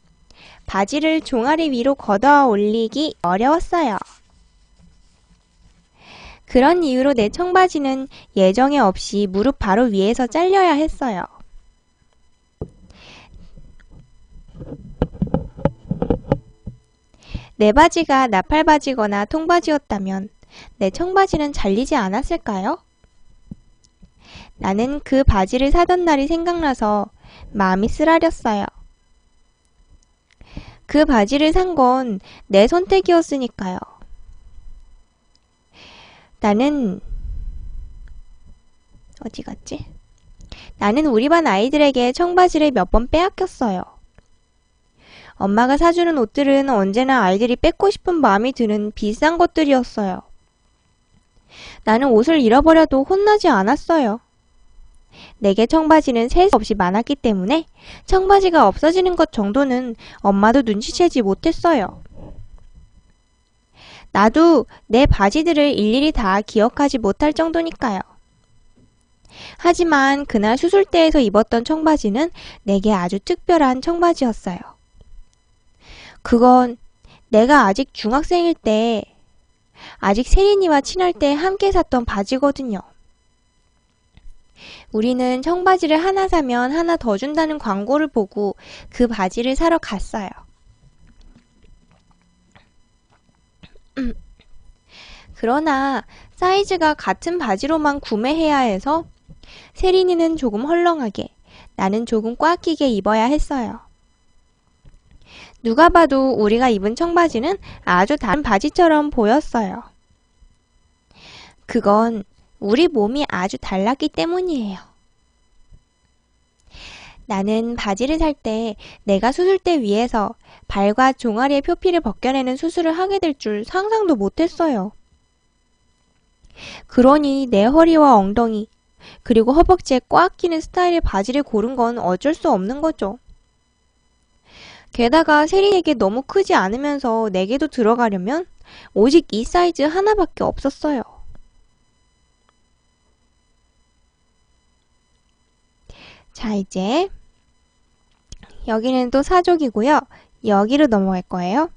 바지를 종아리 위로 걷어 올리기 어려웠어요. 그런 이유로 내 청바지는 예정에 없이 무릎 바로 위에서 잘려야 했어요. 내 바지가 나팔바지거나 통바지였다면 내 청바지는 잘리지 않았을까요? 나는 그 바지를 사던 날이 생각나서 마음이 쓰라렸어요. 그 바지를 산 건 내 선택이었으니까요. 나는 어디 갔지? 나는 우리 반 아이들에게 청바지를 몇 번 빼앗겼어요. 엄마가 사주는 옷들은 언제나 아이들이 뺏고 싶은 마음이 드는 비싼 것들이었어요. 나는 옷을 잃어버려도 혼나지 않았어요. 내게 청바지는 셀 수 없이 많았기 때문에 청바지가 없어지는 것 정도는 엄마도 눈치채지 못했어요. 나도 내 바지들을 일일이 다 기억하지 못할 정도니까요. 하지만 그날 수술대에서 입었던 청바지는 내게 아주 특별한 청바지였어요. 그건 내가 아직 중학생일 때, 아직 세린이와 친할 때 함께 샀던 바지거든요. 우리는 청바지를 하나 사면 하나 더 준다는 광고를 보고 그 바지를 사러 갔어요. 그러나 사이즈가 같은 바지로만 구매해야 해서 세린이는 조금 헐렁하게, 나는 조금 꽉 끼게 입어야 했어요. 누가 봐도 우리가 입은 청바지는 아주 다른 바지처럼 보였어요. 그건 우리 몸이 아주 달랐기 때문이에요. 나는 바지를 살 때 내가 수술대 위에서 발과 종아리의 표피를 벗겨내는 수술을 하게 될 줄 상상도 못했어요. 그러니 내 허리와 엉덩이, 그리고 허벅지에 꽉 끼는 스타일의 바지를 고른 건 어쩔 수 없는 거죠. 게다가 세린에게 너무 크지 않으면서 내게도 들어가려면 오직 이 사이즈 하나밖에 없었어요. 자, 이제 여기는 또 사족이고요. 여기로 넘어갈 거예요.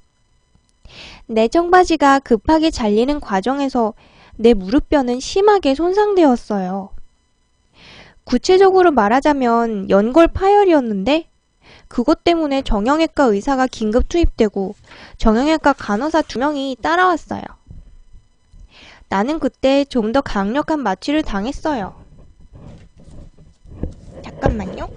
내 청바지가 급하게 잘리는 과정에서 내 무릎뼈는 심하게 손상되었어요. 구체적으로 말하자면 연골 파열이었는데 그것 때문에 정형외과 의사가 긴급 투입되고 정형외과 간호사 2명이 따라왔어요. 나는 그때 좀 더 강력한 마취를 당했어요. 잠깐만요.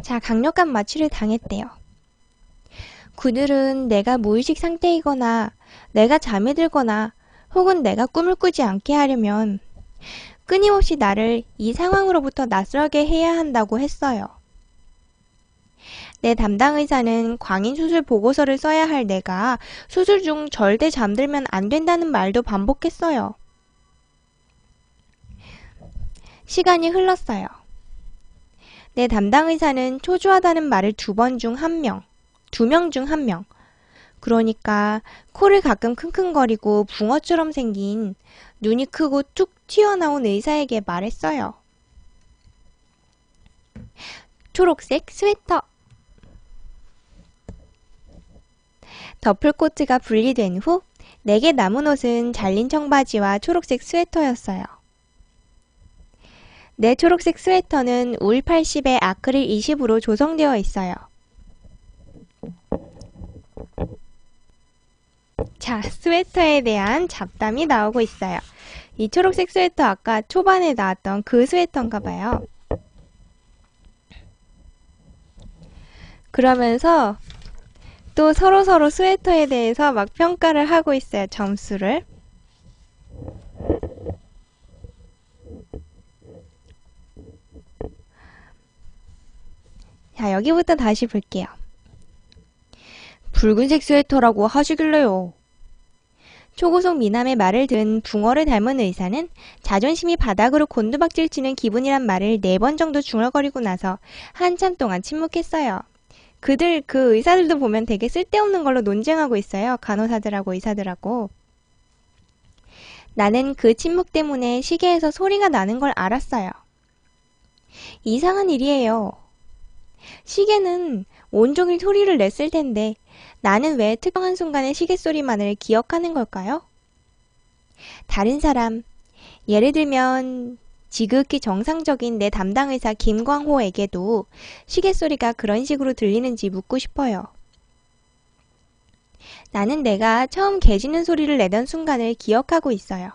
자, 강력한 마취를 당했대요. 그들은 내가 무의식 상태이거나 내가 잠이 들거나 혹은 내가 꿈을 꾸지 않게 하려면 끊임없이 나를 이 상황으로부터 낯설게 해야 한다고 했어요. 내 담당 의사는 광인 수술 보고서를 써야 할 내가 수술 중 절대 잠들면 안 된다는 말도 반복했어요. 시간이 흘렀어요. 내 담당 의사는 초조하다는 말을 2명 중 1명. 그러니까 코를 가끔 킁킁거리고 붕어처럼 생긴 눈이 크고 툭 튀어나온 의사에게 말했어요. 초록색 스웨터. 더플코트가 분리된 후 내게 남은 옷은 잘린 청바지와 초록색 스웨터였어요. 내 초록색 스웨터는 울 80에 아크릴 20으로 조성되어 있어요. 자, 스웨터에 대한 잡담이 나오고 있어요. 이 초록색 스웨터 아까 초반에 나왔던 그 스웨터인가 봐요. 그러면서 또 서로서로 스웨터에 대해서 막 평가를 하고 있어요. 점수를. 자, 여기부터 다시 볼게요. 붉은색 스웨터라고 하시길래요. 초고속 미남의 말을 들은 붕어를 닮은 의사는 자존심이 바닥으로 곤두박질 치는 기분이란 말을 4번 정도 중얼거리고 나서 한참 동안 침묵했어요. 그 의사들도 보면 되게 쓸데없는 걸로 논쟁하고 있어요. 간호사들하고 의사들하고. 나는 그 침묵 때문에 시계에서 소리가 나는 걸 알았어요. 이상한 일이에요. 시계는 온종일 소리를 냈을 텐데 나는 왜 특정한 순간의 시계 소리만을 기억하는 걸까요? 다른 사람, 예를 들면 지극히 정상적인 내 담당 의사 김광호에게도 시계 소리가 그런 식으로 들리는지 묻고 싶어요. 나는 내가 처음 개 짖는 소리를 내던 순간을 기억하고 있어요.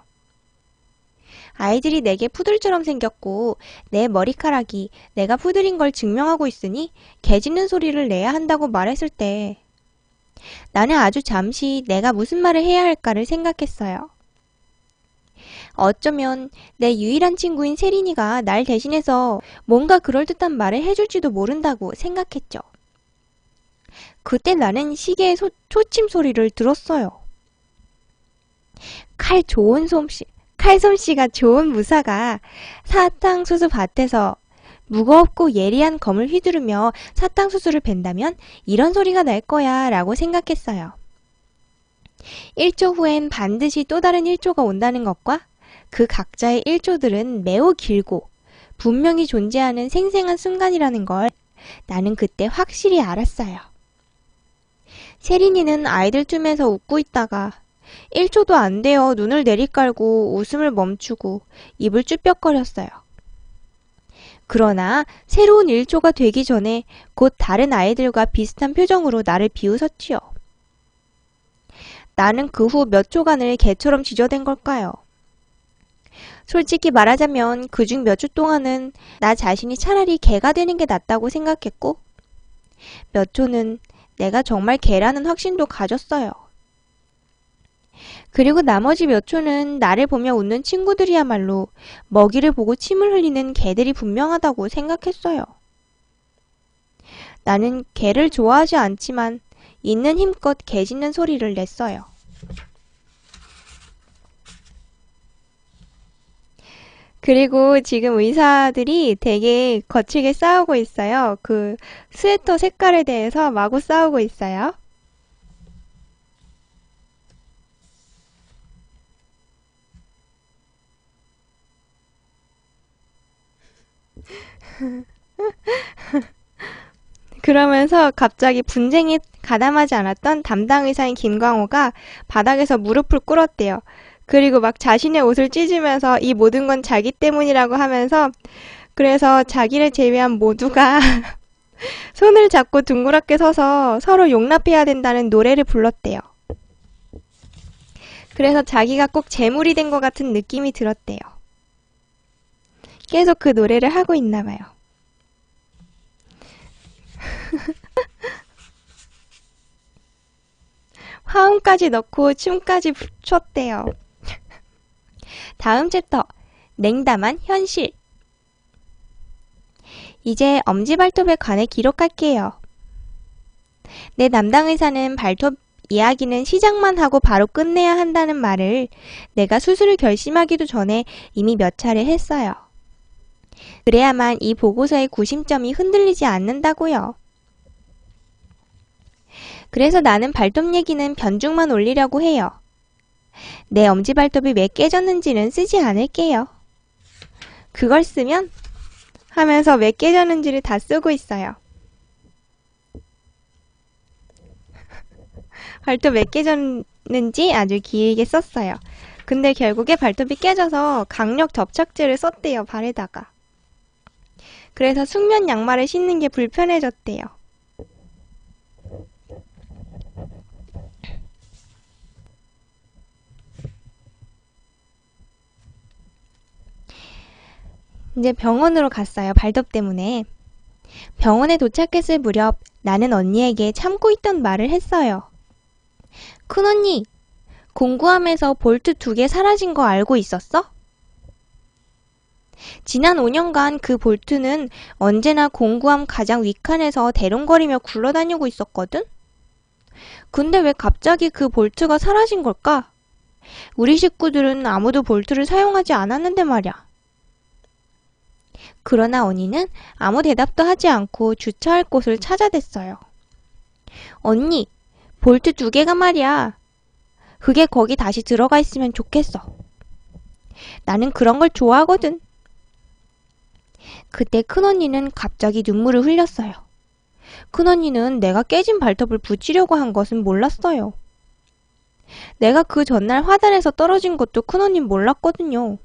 아이들이 내게 푸들처럼 생겼고 내 머리카락이 내가 푸들인 걸 증명하고 있으니 개 짖는 소리를 내야 한다고 말했을 때 나는 아주 잠시 내가 무슨 말을 해야 할까를 생각했어요. 어쩌면 내 유일한 친구인 세린이가 날 대신해서 뭔가 그럴듯한 말을 해줄지도 모른다고 생각했죠. 그때 나는 시계의 초침 소리를 들었어요. 칼솜씨가 좋은 무사가 사탕수수 밭에서 무겁고 예리한 검을 휘두르며 사탕수수를 벤다면 이런 소리가 날 거야 라고 생각했어요. 1조 후엔 반드시 또 다른 1조가 온다는 것과 그 각자의 1조들은 매우 길고 분명히 존재하는 생생한 순간이라는 걸 나는 그때 확실히 알았어요. 세린이는 아이들 틈에서 웃고 있다가 1초도 안 되어 눈을 내리깔고 웃음을 멈추고 입을 쭈뼛거렸어요. 그러나 새로운 1초가 되기 전에 곧 다른 아이들과 비슷한 표정으로 나를 비웃었지요. 나는 그 후 몇 초간을 개처럼 지저댄 걸까요? 솔직히 말하자면 그중 몇 주 동안은 나 자신이 차라리 개가 되는 게 낫다고 생각했고 몇 초는 내가 정말 개라는 확신도 가졌어요. 그리고 나머지 몇 초는 나를 보며 웃는 친구들이야말로 먹이를 보고 침을 흘리는 개들이 분명하다고 생각했어요. 나는 개를 좋아하지 않지만 있는 힘껏 개 짖는 소리를 냈어요. 그리고 지금 의사들이 되게 거칠게 싸우고 있어요. 그 스웨터 색깔에 대해서 마구 싸우고 있어요. 그러면서 갑자기 분쟁이 가담하지 않았던 담당 의사인 김광호가 바닥에서 무릎을 꿇었대요. 그리고 막 자신의 옷을 찢으면서 이 모든 건 자기 때문이라고 하면서 그래서 자기를 제외한 모두가 손을 잡고 둥그렇게 서서 서로 용납해야 된다는 노래를 불렀대요. 그래서 자기가 꼭 재물이 된 것 같은 느낌이 들었대요. 계속 그 노래를 하고 있나 봐요. 화음까지 넣고 춤까지 췄대요. 다음 챕터, 냉담한 현실. 이제 엄지발톱에 관해 기록할게요. 내 담당 의사는 발톱 이야기는 시작만 하고 바로 끝내야 한다는 말을 내가 수술을 결심하기도 전에 이미 몇 차례 했어요. 그래야만 이 보고서의 구심점이 흔들리지 않는다고요. 그래서 나는 발톱 얘기는 변죽만 올리려고 해요. 내 엄지발톱이 왜 깨졌는지는 쓰지 않을게요. 그걸 쓰면 하면서 왜 깨졌는지를 다 쓰고 있어요. 발톱 왜 깨졌는지 아주 길게 썼어요. 근데 결국에 발톱이 깨져서 강력 접착제를 썼대요, 발에다가. 그래서 숙면 양말을 신는 게 불편해졌대요. 이제 병원으로 갔어요, 발톱 때문에. 병원에 도착했을 무렵 나는 언니에게 참고 있던 말을 했어요. 큰언니, 공구함에서 볼트 2개 사라진 거 알고 있었어? 지난 5년간 그 볼트는 언제나 공구함 가장 윗칸에서 대롱거리며 굴러다니고 있었거든? 근데 왜 갑자기 그 볼트가 사라진 걸까? 우리 식구들은 아무도 볼트를 사용하지 않았는데 말이야. 그러나 언니는 아무 대답도 하지 않고 주차할 곳을 찾아댔어요. 언니, 볼트 2개가 말이야. 그게 거기 다시 들어가 있으면 좋겠어. 나는 그런 걸 좋아하거든. 그때 큰언니는 갑자기 눈물을 흘렸어요. 큰언니는 내가 깨진 발톱을 붙이려고 한 것은 몰랐어요. 내가 그 전날 화단에서 떨어진 것도 큰언니는 몰랐거든요.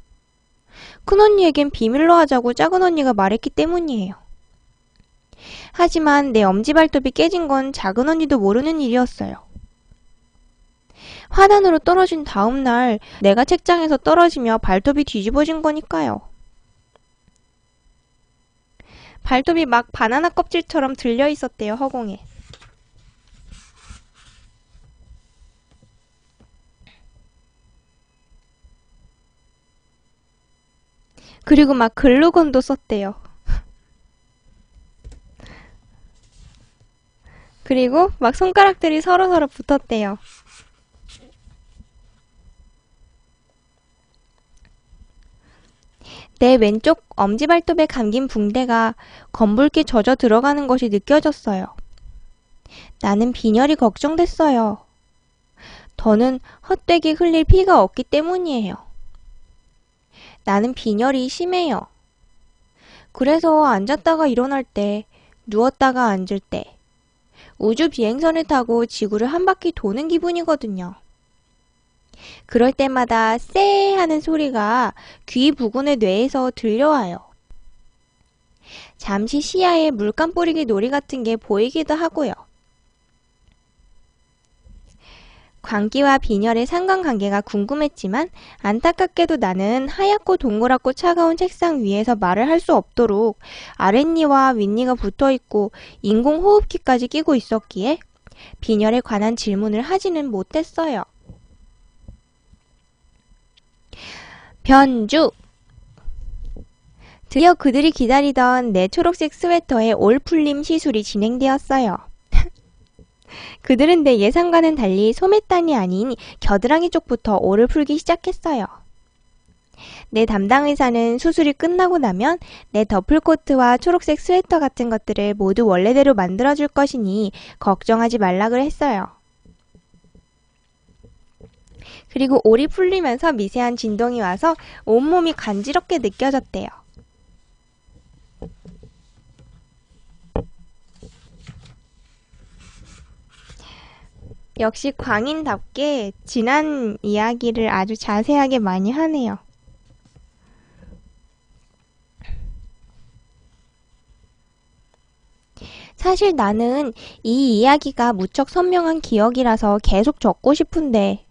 큰언니에겐 비밀로 하자고 작은언니가 말했기 때문이에요. 하지만 내 엄지발톱이 깨진 건 작은언니도 모르는 일이었어요. 화단으로 떨어진 다음 날 내가 책장에서 떨어지며 발톱이 뒤집어진 거니까요. 발톱이 막 바나나 껍질처럼 들려 있었대요, 허공에. 그리고 막 글루건도 썼대요. 그리고 막 손가락들이 서로서로 붙었대요. 내 왼쪽 엄지발톱에 감긴 붕대가 검붉게 젖어 들어가는 것이 느껴졌어요. 나는 빈혈이 걱정됐어요. 더는 헛되게 흘릴 피가 없기 때문이에요. 나는 빈혈이 심해요. 그래서 앉았다가 일어날 때, 누웠다가 앉을 때, 우주 비행선을 타고 지구를 한 바퀴 도는 기분이거든요. 그럴 때마다 쎄 하는 소리가 귀 부근의 뇌에서 들려와요. 잠시 시야에 물감 뿌리기 놀이 같은 게 보이기도 하고요. 광기와 빈혈의 상관관계가 궁금했지만 안타깝게도 나는 하얗고 동그랗고 차가운 책상 위에서 말을 할 수 없도록 아랫니와 윗니가 붙어있고 인공호흡기까지 끼고 있었기에 빈혈에 관한 질문을 하지는 못했어요. 변주! 드디어 그들이 기다리던 내 초록색 스웨터의 올풀림 시술이 진행되었어요. 그들은 내 예상과는 달리 소매단이 아닌 겨드랑이 쪽부터 올을 풀기 시작했어요. 내 담당 의사는 수술이 끝나고 나면 내 더플코트와 초록색 스웨터 같은 것들을 모두 원래대로 만들어줄 것이니 걱정하지 말라고 했어요. 그리고 올이 풀리면서 미세한 진동이 와서 온몸이 간지럽게 느껴졌대요. 역시 광인답게 지난 이야기를 아주 자세하게 많이 하네요. 사실 나는 이 이야기가 무척 선명한 기억이라서 계속 적고 싶은데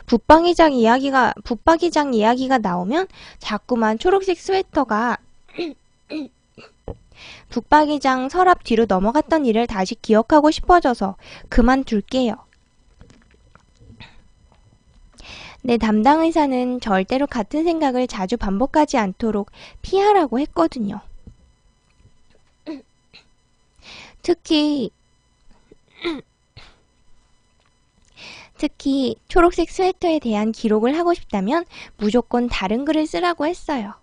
붙박이장 이야기가 나오면 자꾸만 초록색 스웨터가 붙박이장 서랍 뒤로 넘어갔던 일을 다시 기억하고 싶어져서 그만둘게요. 내 담당 의사는 절대로 같은 생각을 자주 반복하지 않도록 피하라고 했거든요. 특히 초록색 스웨터에 대한 기록을 하고 싶다면 무조건 다른 글을 쓰라고 했어요.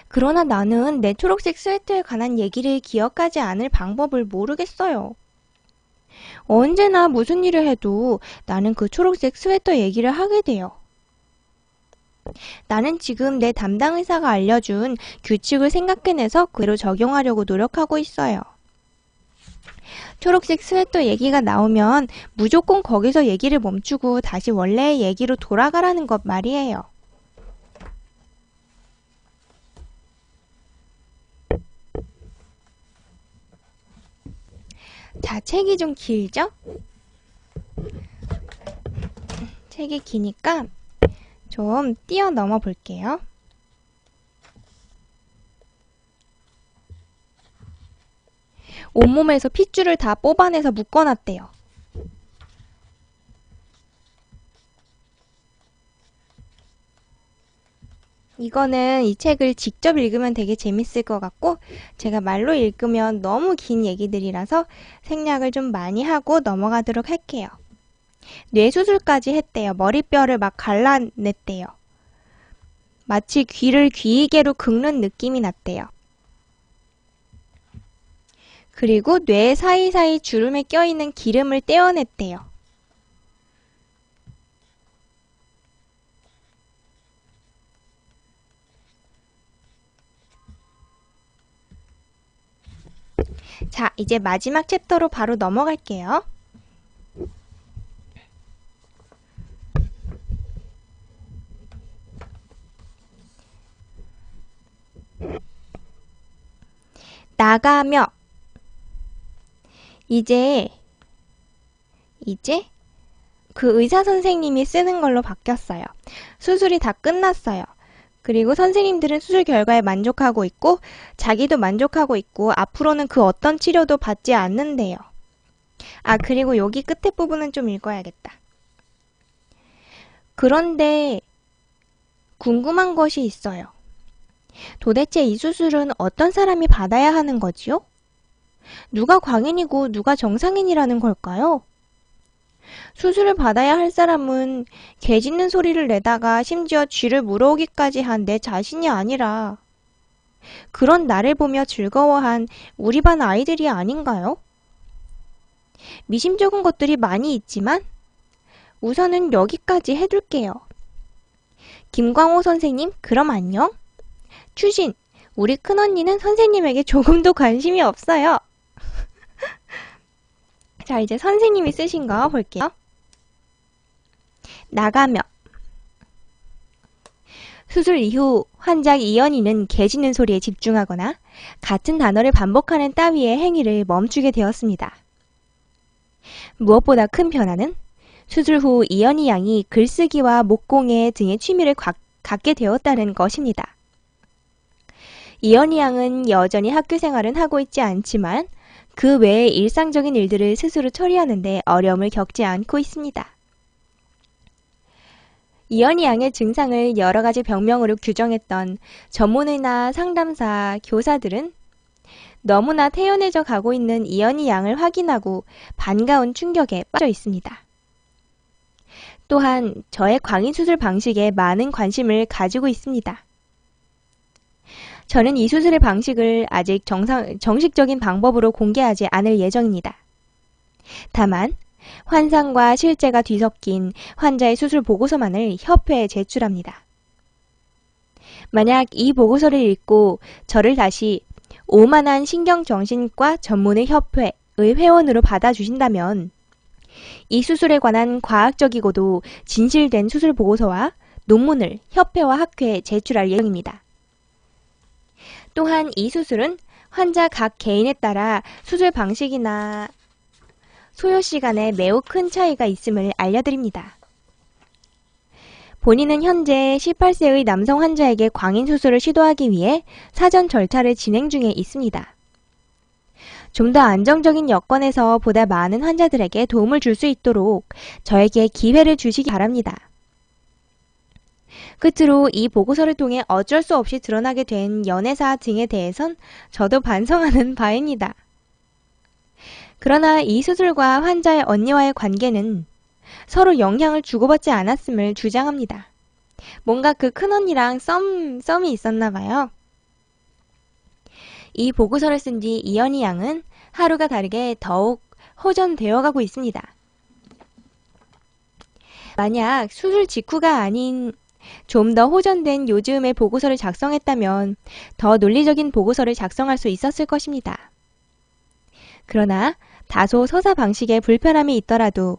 그러나 나는 내 초록색 스웨터에 관한 얘기를 기억하지 않을 방법을 모르겠어요. 언제나 무슨 일을 해도 나는 그 초록색 스웨터 얘기를 하게 돼요. 나는 지금 내 담당 의사가 알려준 규칙을 생각해내서 그대로 적용하려고 노력하고 있어요. 초록색 스웨터 얘기가 나오면 무조건 거기서 얘기를 멈추고 다시 원래의 얘기로 돌아가라는 것 말이에요. 자, 책이 좀 길죠? 책이 기니까 좀 뛰어넘어 볼게요. 온몸에서 핏줄을 다 뽑아내서 묶어놨대요. 이거는 이 책을 직접 읽으면 되게 재밌을 것 같고 제가 말로 읽으면 너무 긴 얘기들이라서 생략을 좀 많이 하고 넘어가도록 할게요. 뇌수술까지 했대요. 머리뼈를 막 갈라냈대요. 마치 귀를 귀이개로 긁는 느낌이 났대요. 그리고 뇌 사이사이 주름에 껴있는 기름을 떼어냈대요. 자, 이제 마지막 챕터로 바로 넘어갈게요. 나가며 이제 그 의사 선생님이 쓰는 걸로 바뀌었어요. 수술이 다 끝났어요. 그리고 선생님들은 수술 결과에 만족하고 있고 자기도 만족하고 있고 앞으로는 그 어떤 치료도 받지 않는데요. 아, 그리고 여기 끝에 부분은 좀 읽어야겠다. 그런데 궁금한 것이 있어요. 도대체 이 수술은 어떤 사람이 받아야 하는 거지요? 누가 광인이고 누가 정상인이라는 걸까요? 수술을 받아야 할 사람은 개 짖는 소리를 내다가 심지어 쥐를 물어오기까지 한 내 자신이 아니라 그런 나를 보며 즐거워한 우리 반 아이들이 아닌가요? 미심쩍은 것들이 많이 있지만 우선은 여기까지 해둘게요. 김광호 선생님, 그럼 안녕. 추신, 우리 큰언니는 선생님에게 조금도 관심이 없어요. 자, 이제 선생님이 쓰신 거 볼게요. 나가며 수술 이후 환자 이연희는 개 짖는 소리에 집중하거나 같은 단어를 반복하는 따위의 행위를 멈추게 되었습니다. 무엇보다 큰 변화는 수술 후 이연희 양이 글쓰기와 목공예 등의 취미를 갖게 되었다는 것입니다. 이연희 양은 여전히 학교 생활은 하고 있지 않지만 그 외의 일상적인 일들을 스스로 처리하는데 어려움을 겪지 않고 있습니다. 이연희 양의 증상을 여러 가지 병명으로 규정했던 전문의나 상담사, 교사들은 너무나 태연해져 가고 있는 이연희 양을 확인하고 반가운 충격에 빠져 있습니다. 또한 저의 광인수술 방식에 많은 관심을 가지고 있습니다. 저는 이 수술의 방식을 아직 정식적인 방법으로 공개하지 않을 예정입니다. 다만 환상과 실제가 뒤섞인 환자의 수술 보고서만을 협회에 제출합니다. 만약 이 보고서를 읽고 저를 다시 오만한 신경정신과 전문의 협회의 회원으로 받아주신다면 이 수술에 관한 과학적이고도 진실된 수술 보고서와 논문을 협회와 학회에 제출할 예정입니다. 또한 이 수술은 환자 각 개인에 따라 수술 방식이나 소요 시간에 매우 큰 차이가 있음을 알려드립니다. 본인은 현재 18세의 남성 환자에게 광인 수술을 시도하기 위해 사전 절차를 진행 중에 있습니다. 좀 더 안정적인 여건에서 보다 많은 환자들에게 도움을 줄 수 있도록 저에게 기회를 주시기 바랍니다. 끝으로 이 보고서를 통해 어쩔 수 없이 드러나게 된 연애사 등에 대해선 저도 반성하는 바입니다. 그러나 이 수술과 환자의 언니와의 관계는 서로 영향을 주고받지 않았음을 주장합니다. 뭔가 그 큰언니랑 썸이 있었나 봐요. 이 보고서를 쓴 뒤 이연희 양은 하루가 다르게 더욱 호전되어 가고 있습니다. 만약 수술 직후가 아닌 좀 더 호전된 요즘의 보고서를 작성했다면 더 논리적인 보고서를 작성할 수 있었을 것입니다. 그러나 다소 서사 방식에 불편함이 있더라도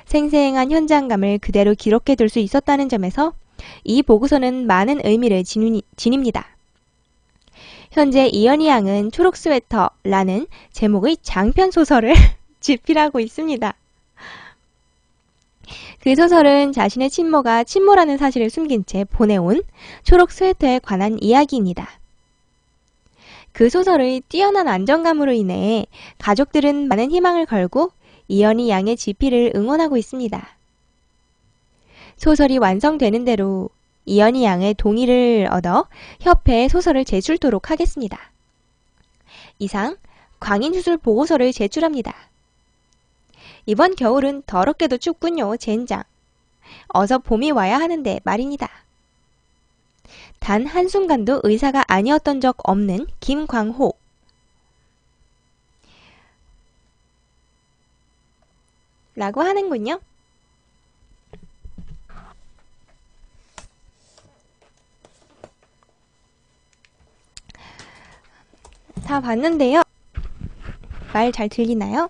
생생한 현장감을 그대로 기록해둘 수 있었다는 점에서 이 보고서는 많은 의미를 지닙니다. 현재 이연희 양은 초록 스웨터라는 제목의 장편 소설을 집필하고 있습니다. 그 소설은 자신의 친모가 친모라는 사실을 숨긴 채 보내온 초록 스웨터에 관한 이야기입니다. 그 소설의 뛰어난 안정감으로 인해 가족들은 많은 희망을 걸고 이연희 양의 집필을 응원하고 있습니다. 소설이 완성되는 대로 이연희 양의 동의를 얻어 협회에 소설을 제출토록 하겠습니다. 이상 광인수술 보고서를 제출합니다. 이번 겨울은 더럽게도 춥군요, 젠장. 어서 봄이 와야 하는데 말입니다. 단 한순간도 의사가 아니었던 적 없는 김광호. 라고 하는군요. 다 봤는데요. 말 잘 들리나요?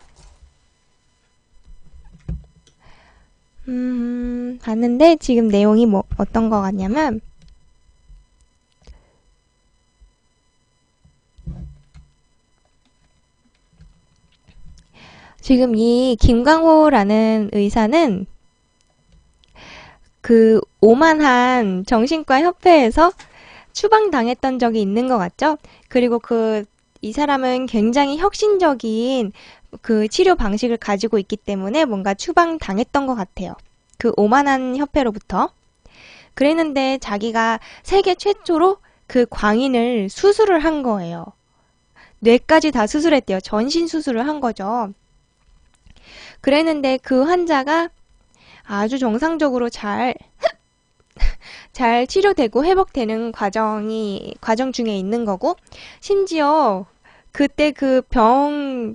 봤는데 지금 내용이 어떤 거 같냐면 지금 이 김광호라는 의사는 그 오만한 정신과 협회에서 추방당했던 적이 있는 것 같죠? 그리고 이 사람은 굉장히 혁신적인 그 치료 방식을 가지고 있기 때문에 뭔가 추방당했던 것 같아요. 그 오만한 협회로부터. 그랬는데 자기가 세계 최초로 그 광인을 수술을 한 거예요. 뇌까지 다 수술했대요. 전신 수술을 한 거죠. 그랬는데 그 환자가 아주 정상적으로 잘 치료되고 회복되는 과정 중에 있는 거고, 심지어 그때 그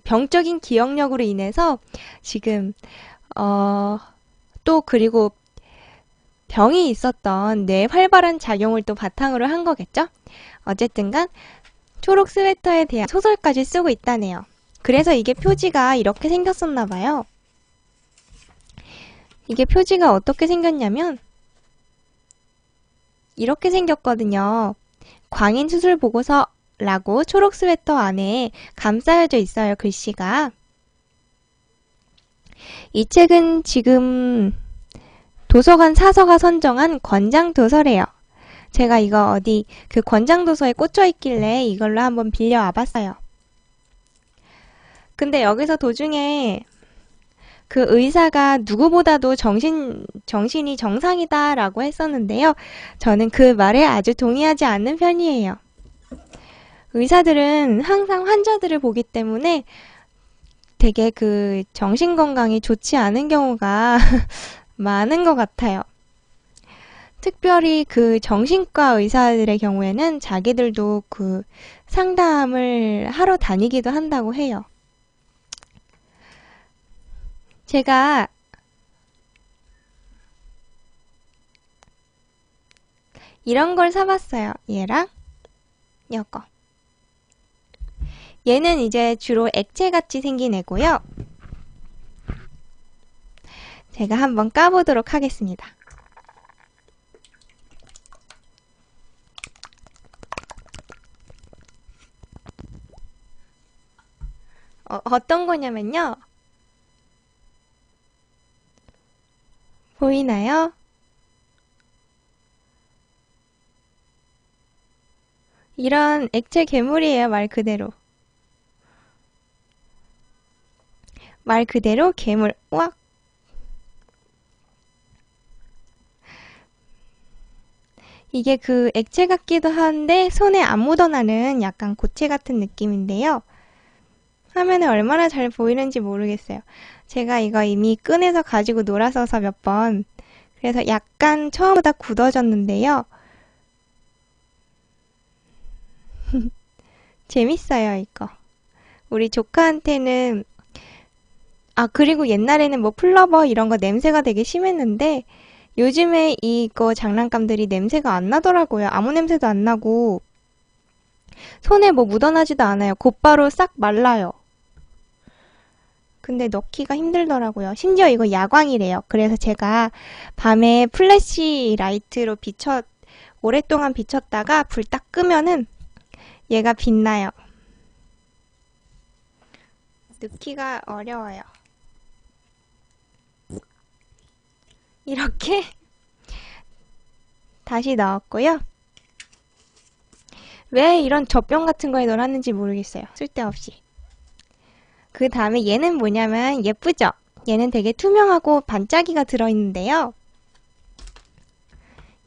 병적인 기억력으로 인해서 지금, 또 그리고 병이 있었던 뇌 활발한 작용을 또 바탕으로 한 거겠죠? 어쨌든간 초록 스웨터에 대한 소설까지 쓰고 있다네요. 그래서 이게 표지가 이렇게 생겼었나 봐요. 이게 표지가 어떻게 생겼냐면 이렇게 생겼거든요. 광인 수술 보고서라고 초록 스웨터 안에 감싸여져 있어요, 글씨가. 이 책은 지금 도서관 사서가 선정한 권장 도서래요. 제가 이거 어디 그 권장 도서에 꽂혀 있길래 이걸로 한번 빌려 와봤어요. 근데 여기서 도중에 그 의사가 누구보다도 정신이 정상이다라고 했었는데요. 저는 그 말에 아주 동의하지 않는 편이에요. 의사들은 항상 환자들을 보기 때문에 되게 그 정신건강이 좋지 않은 경우가 많은 것 같아요. 특별히 그 정신과 의사들의 경우에는 자기들도 그 상담을 하러 다니기도 한다고 해요. 제가 이런 걸 사봤어요. 얘랑 이거. 얘는 이제 주로 액체같이 생긴 애고요. 제가 한번 까보도록 하겠습니다. 어떤 거냐면요. 보이나요? 이런 액체 괴물이에요, 말 그대로. 말 그대로 괴물. 우악! 이게 그 액체 같기도 한데 손에 안 묻어나는 약간 고체 같은 느낌인데요. 화면에 얼마나 잘 보이는지 모르겠어요. 제가 이거 이미 꺼내서 가지고 놀았어서 몇 번. 그래서 약간 처음보다 굳어졌는데요. 재밌어요, 이거. 우리 조카한테는, 그리고 옛날에는 뭐 플러버 이런 거 냄새가 되게 심했는데, 요즘에 이거 장난감들이 냄새가 안 나더라고요. 아무 냄새도 안 나고, 손에 뭐 묻어나지도 않아요. 곧바로 싹 말라요. 근데 넣기가 힘들더라고요. 심지어 이거 야광이래요. 그래서 제가 밤에 플래시 라이트로 오랫동안 비췄다가 불 딱 끄면은 얘가 빛나요. 넣기가 어려워요. 이렇게 다시 넣었고요. 왜 이런 젖병 같은 거에 넣어놨는지 모르겠어요. 쓸데없이. 그 다음에 얘는 뭐냐면 예쁘죠? 얘는 되게 투명하고 반짝이가 들어있는데요.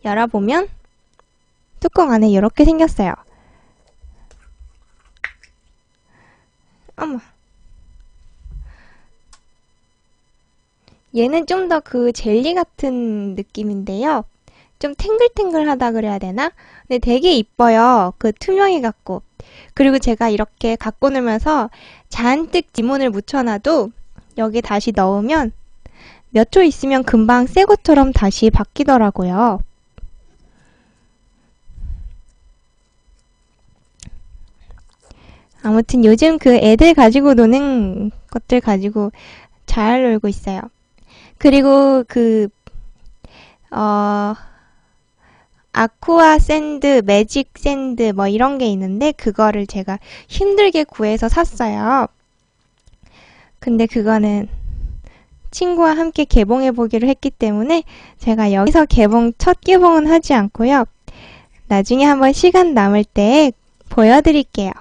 열어보면 뚜껑 안에 이렇게 생겼어요. 어머. 얘는 좀 더 그 젤리 같은 느낌인데요. 좀 탱글탱글하다 그래야 되나? 근데 되게 이뻐요. 그 투명해갖고. 그리고 제가 이렇게 갖고 놀면서 잔뜩 지문을 묻혀놔도 여기 다시 넣으면 몇 초 있으면 금방 새 것처럼 다시 바뀌더라고요. 아무튼 요즘 그 애들 가지고 노는 것들 가지고 잘 놀고 있어요. 그리고 아쿠아 샌드, 매직 샌드 뭐 이런 게 있는데 그거를 제가 힘들게 구해서 샀어요. 근데 그거는 친구와 함께 개봉해 보기로 했기 때문에 제가 여기서 첫 개봉은 하지 않고요. 나중에 한번 시간 남을 때 보여드릴게요.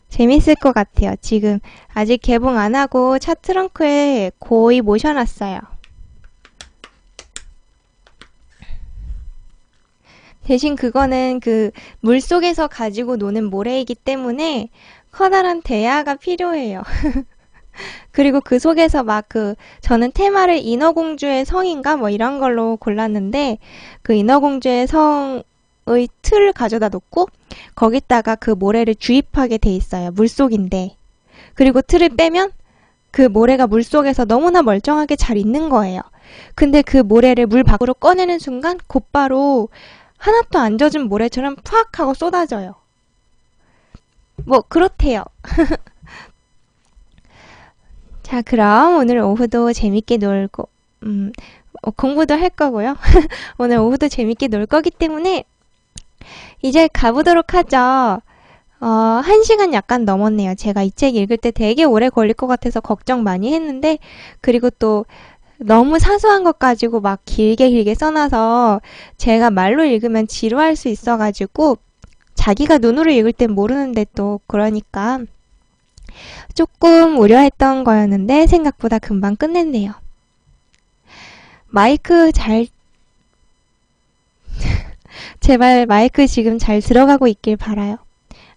재밌을 것 같아요. 지금 아직 개봉 안 하고 차 트렁크에 고이 모셔놨어요. 대신 그거는 그 물속에서 가지고 노는 모래이기 때문에 커다란 대야가 필요해요. 그리고 그 속에서 저는 테마를 인어공주의 성인가 뭐 이런 걸로 골랐는데 그 인어공주의 성의 틀을 가져다 놓고 거기다가 그 모래를 주입하게 돼 있어요. 물속인데. 그리고 틀을 빼면 그 모래가 물속에서 너무나 멀쩡하게 잘 있는 거예요. 근데 그 모래를 물 밖으로 꺼내는 순간 곧바로 하나도 안 젖은 모래처럼 푸악 하고 쏟아져요. 뭐 그렇대요. 자, 그럼 오늘 오후도 재밌게 놀고 공부도 할 거고요. 오늘 오후도 재밌게 놀 거기 때문에 이제 가보도록 하죠. 1시간 약간 넘었네요. 제가 이 책 읽을 때 되게 오래 걸릴 것 같아서 걱정 많이 했는데 그리고 또 너무 사소한 것 가지고 막 길게 써놔서 제가 말로 읽으면 지루할 수 있어가지고 자기가 눈으로 읽을 땐 모르는데 또 그러니까 조금 우려했던 거였는데 생각보다 금방 끝냈네요. 마이크 제발 마이크 지금 잘 들어가고 있길 바라요.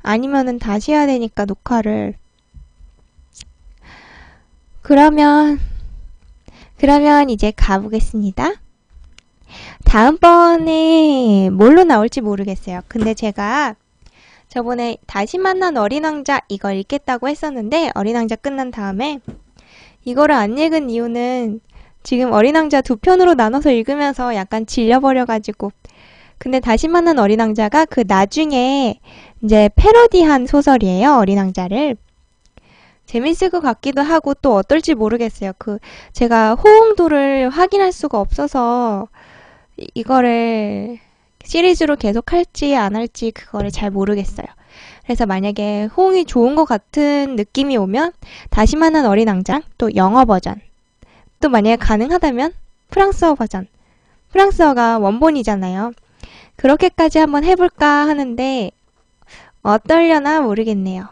아니면은 다시 해야 되니까 녹화를. 그러면 이제 가보겠습니다. 다음번에 뭘로 나올지 모르겠어요. 근데 제가 저번에 다시 만난 어린 왕자 이거 읽겠다고 했었는데 어린 왕자 끝난 다음에 이거를 안 읽은 이유는 지금 어린 왕자 2편으로 나눠서 읽으면서 약간 질려버려가지고 근데 다시 만난 어린 왕자가 그 나중에 이제 패러디한 소설이에요. 어린 왕자를. 재밌을 것 같기도 하고 또 어떨지 모르겠어요. 제가 호응도를 확인할 수가 없어서 이거를 시리즈로 계속 할지 안 할지 그거를 잘 모르겠어요. 그래서 만약에 호응이 좋은 것 같은 느낌이 오면 다시만한 어린 왕자, 또 영어 버전, 또 만약에 가능하다면 프랑스어 버전. 프랑스어가 원본이잖아요. 그렇게까지 한번 해볼까 하는데 어떨려나 모르겠네요.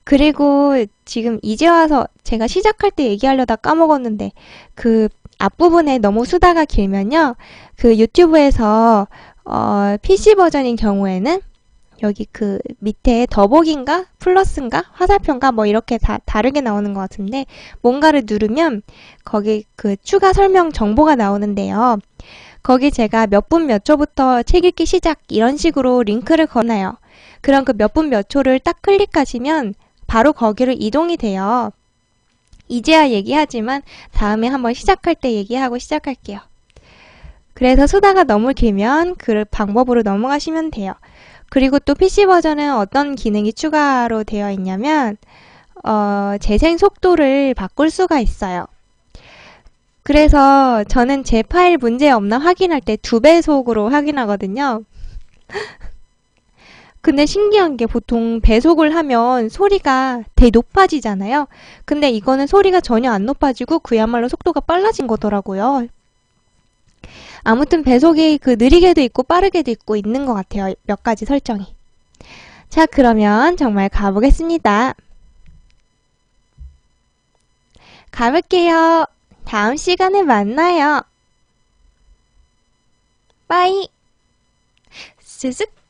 그리고 지금 이제 와서 제가 시작할 때 얘기하려다 까먹었는데 그 앞부분에 너무 수다가 길면요. 그 유튜브에서 PC 버전인 경우에는 여기 그 밑에 더보기인가 플러스인가 화살표인가 뭐 이렇게 다 다르게 나오는 것 같은데 뭔가를 누르면 거기 그 추가 설명 정보가 나오는데요. 거기 제가 몇 분 몇 초부터 책 읽기 시작 이런 식으로 링크를 걸어놔요. 그럼 그 몇 분 몇 초를 딱 클릭하시면 바로 거기로 이동이 돼요. 이제야 얘기하지만 다음에 한번 시작할 때 얘기하고 시작할게요. 그래서 수다가 너무 길면 그 방법으로 넘어가시면 돼요. 그리고 또 PC 버전은 어떤 기능이 추가로 되어 있냐면 재생 속도를 바꿀 수가 있어요. 그래서 저는 제 파일 문제 없나 확인할 때 2배속으로 확인하거든요. 근데 신기한 게 보통 배속을 하면 소리가 되게 높아지잖아요. 근데 이거는 소리가 전혀 안 높아지고 그야말로 속도가 빨라진 거더라고요. 아무튼 배속이 느리게도 있고 빠르게도 있고 있는 것 같아요. 몇 가지 설정이. 자, 그러면 정말 가보겠습니다. 가볼게요. 다음 시간에 만나요. 빠이. 스슥.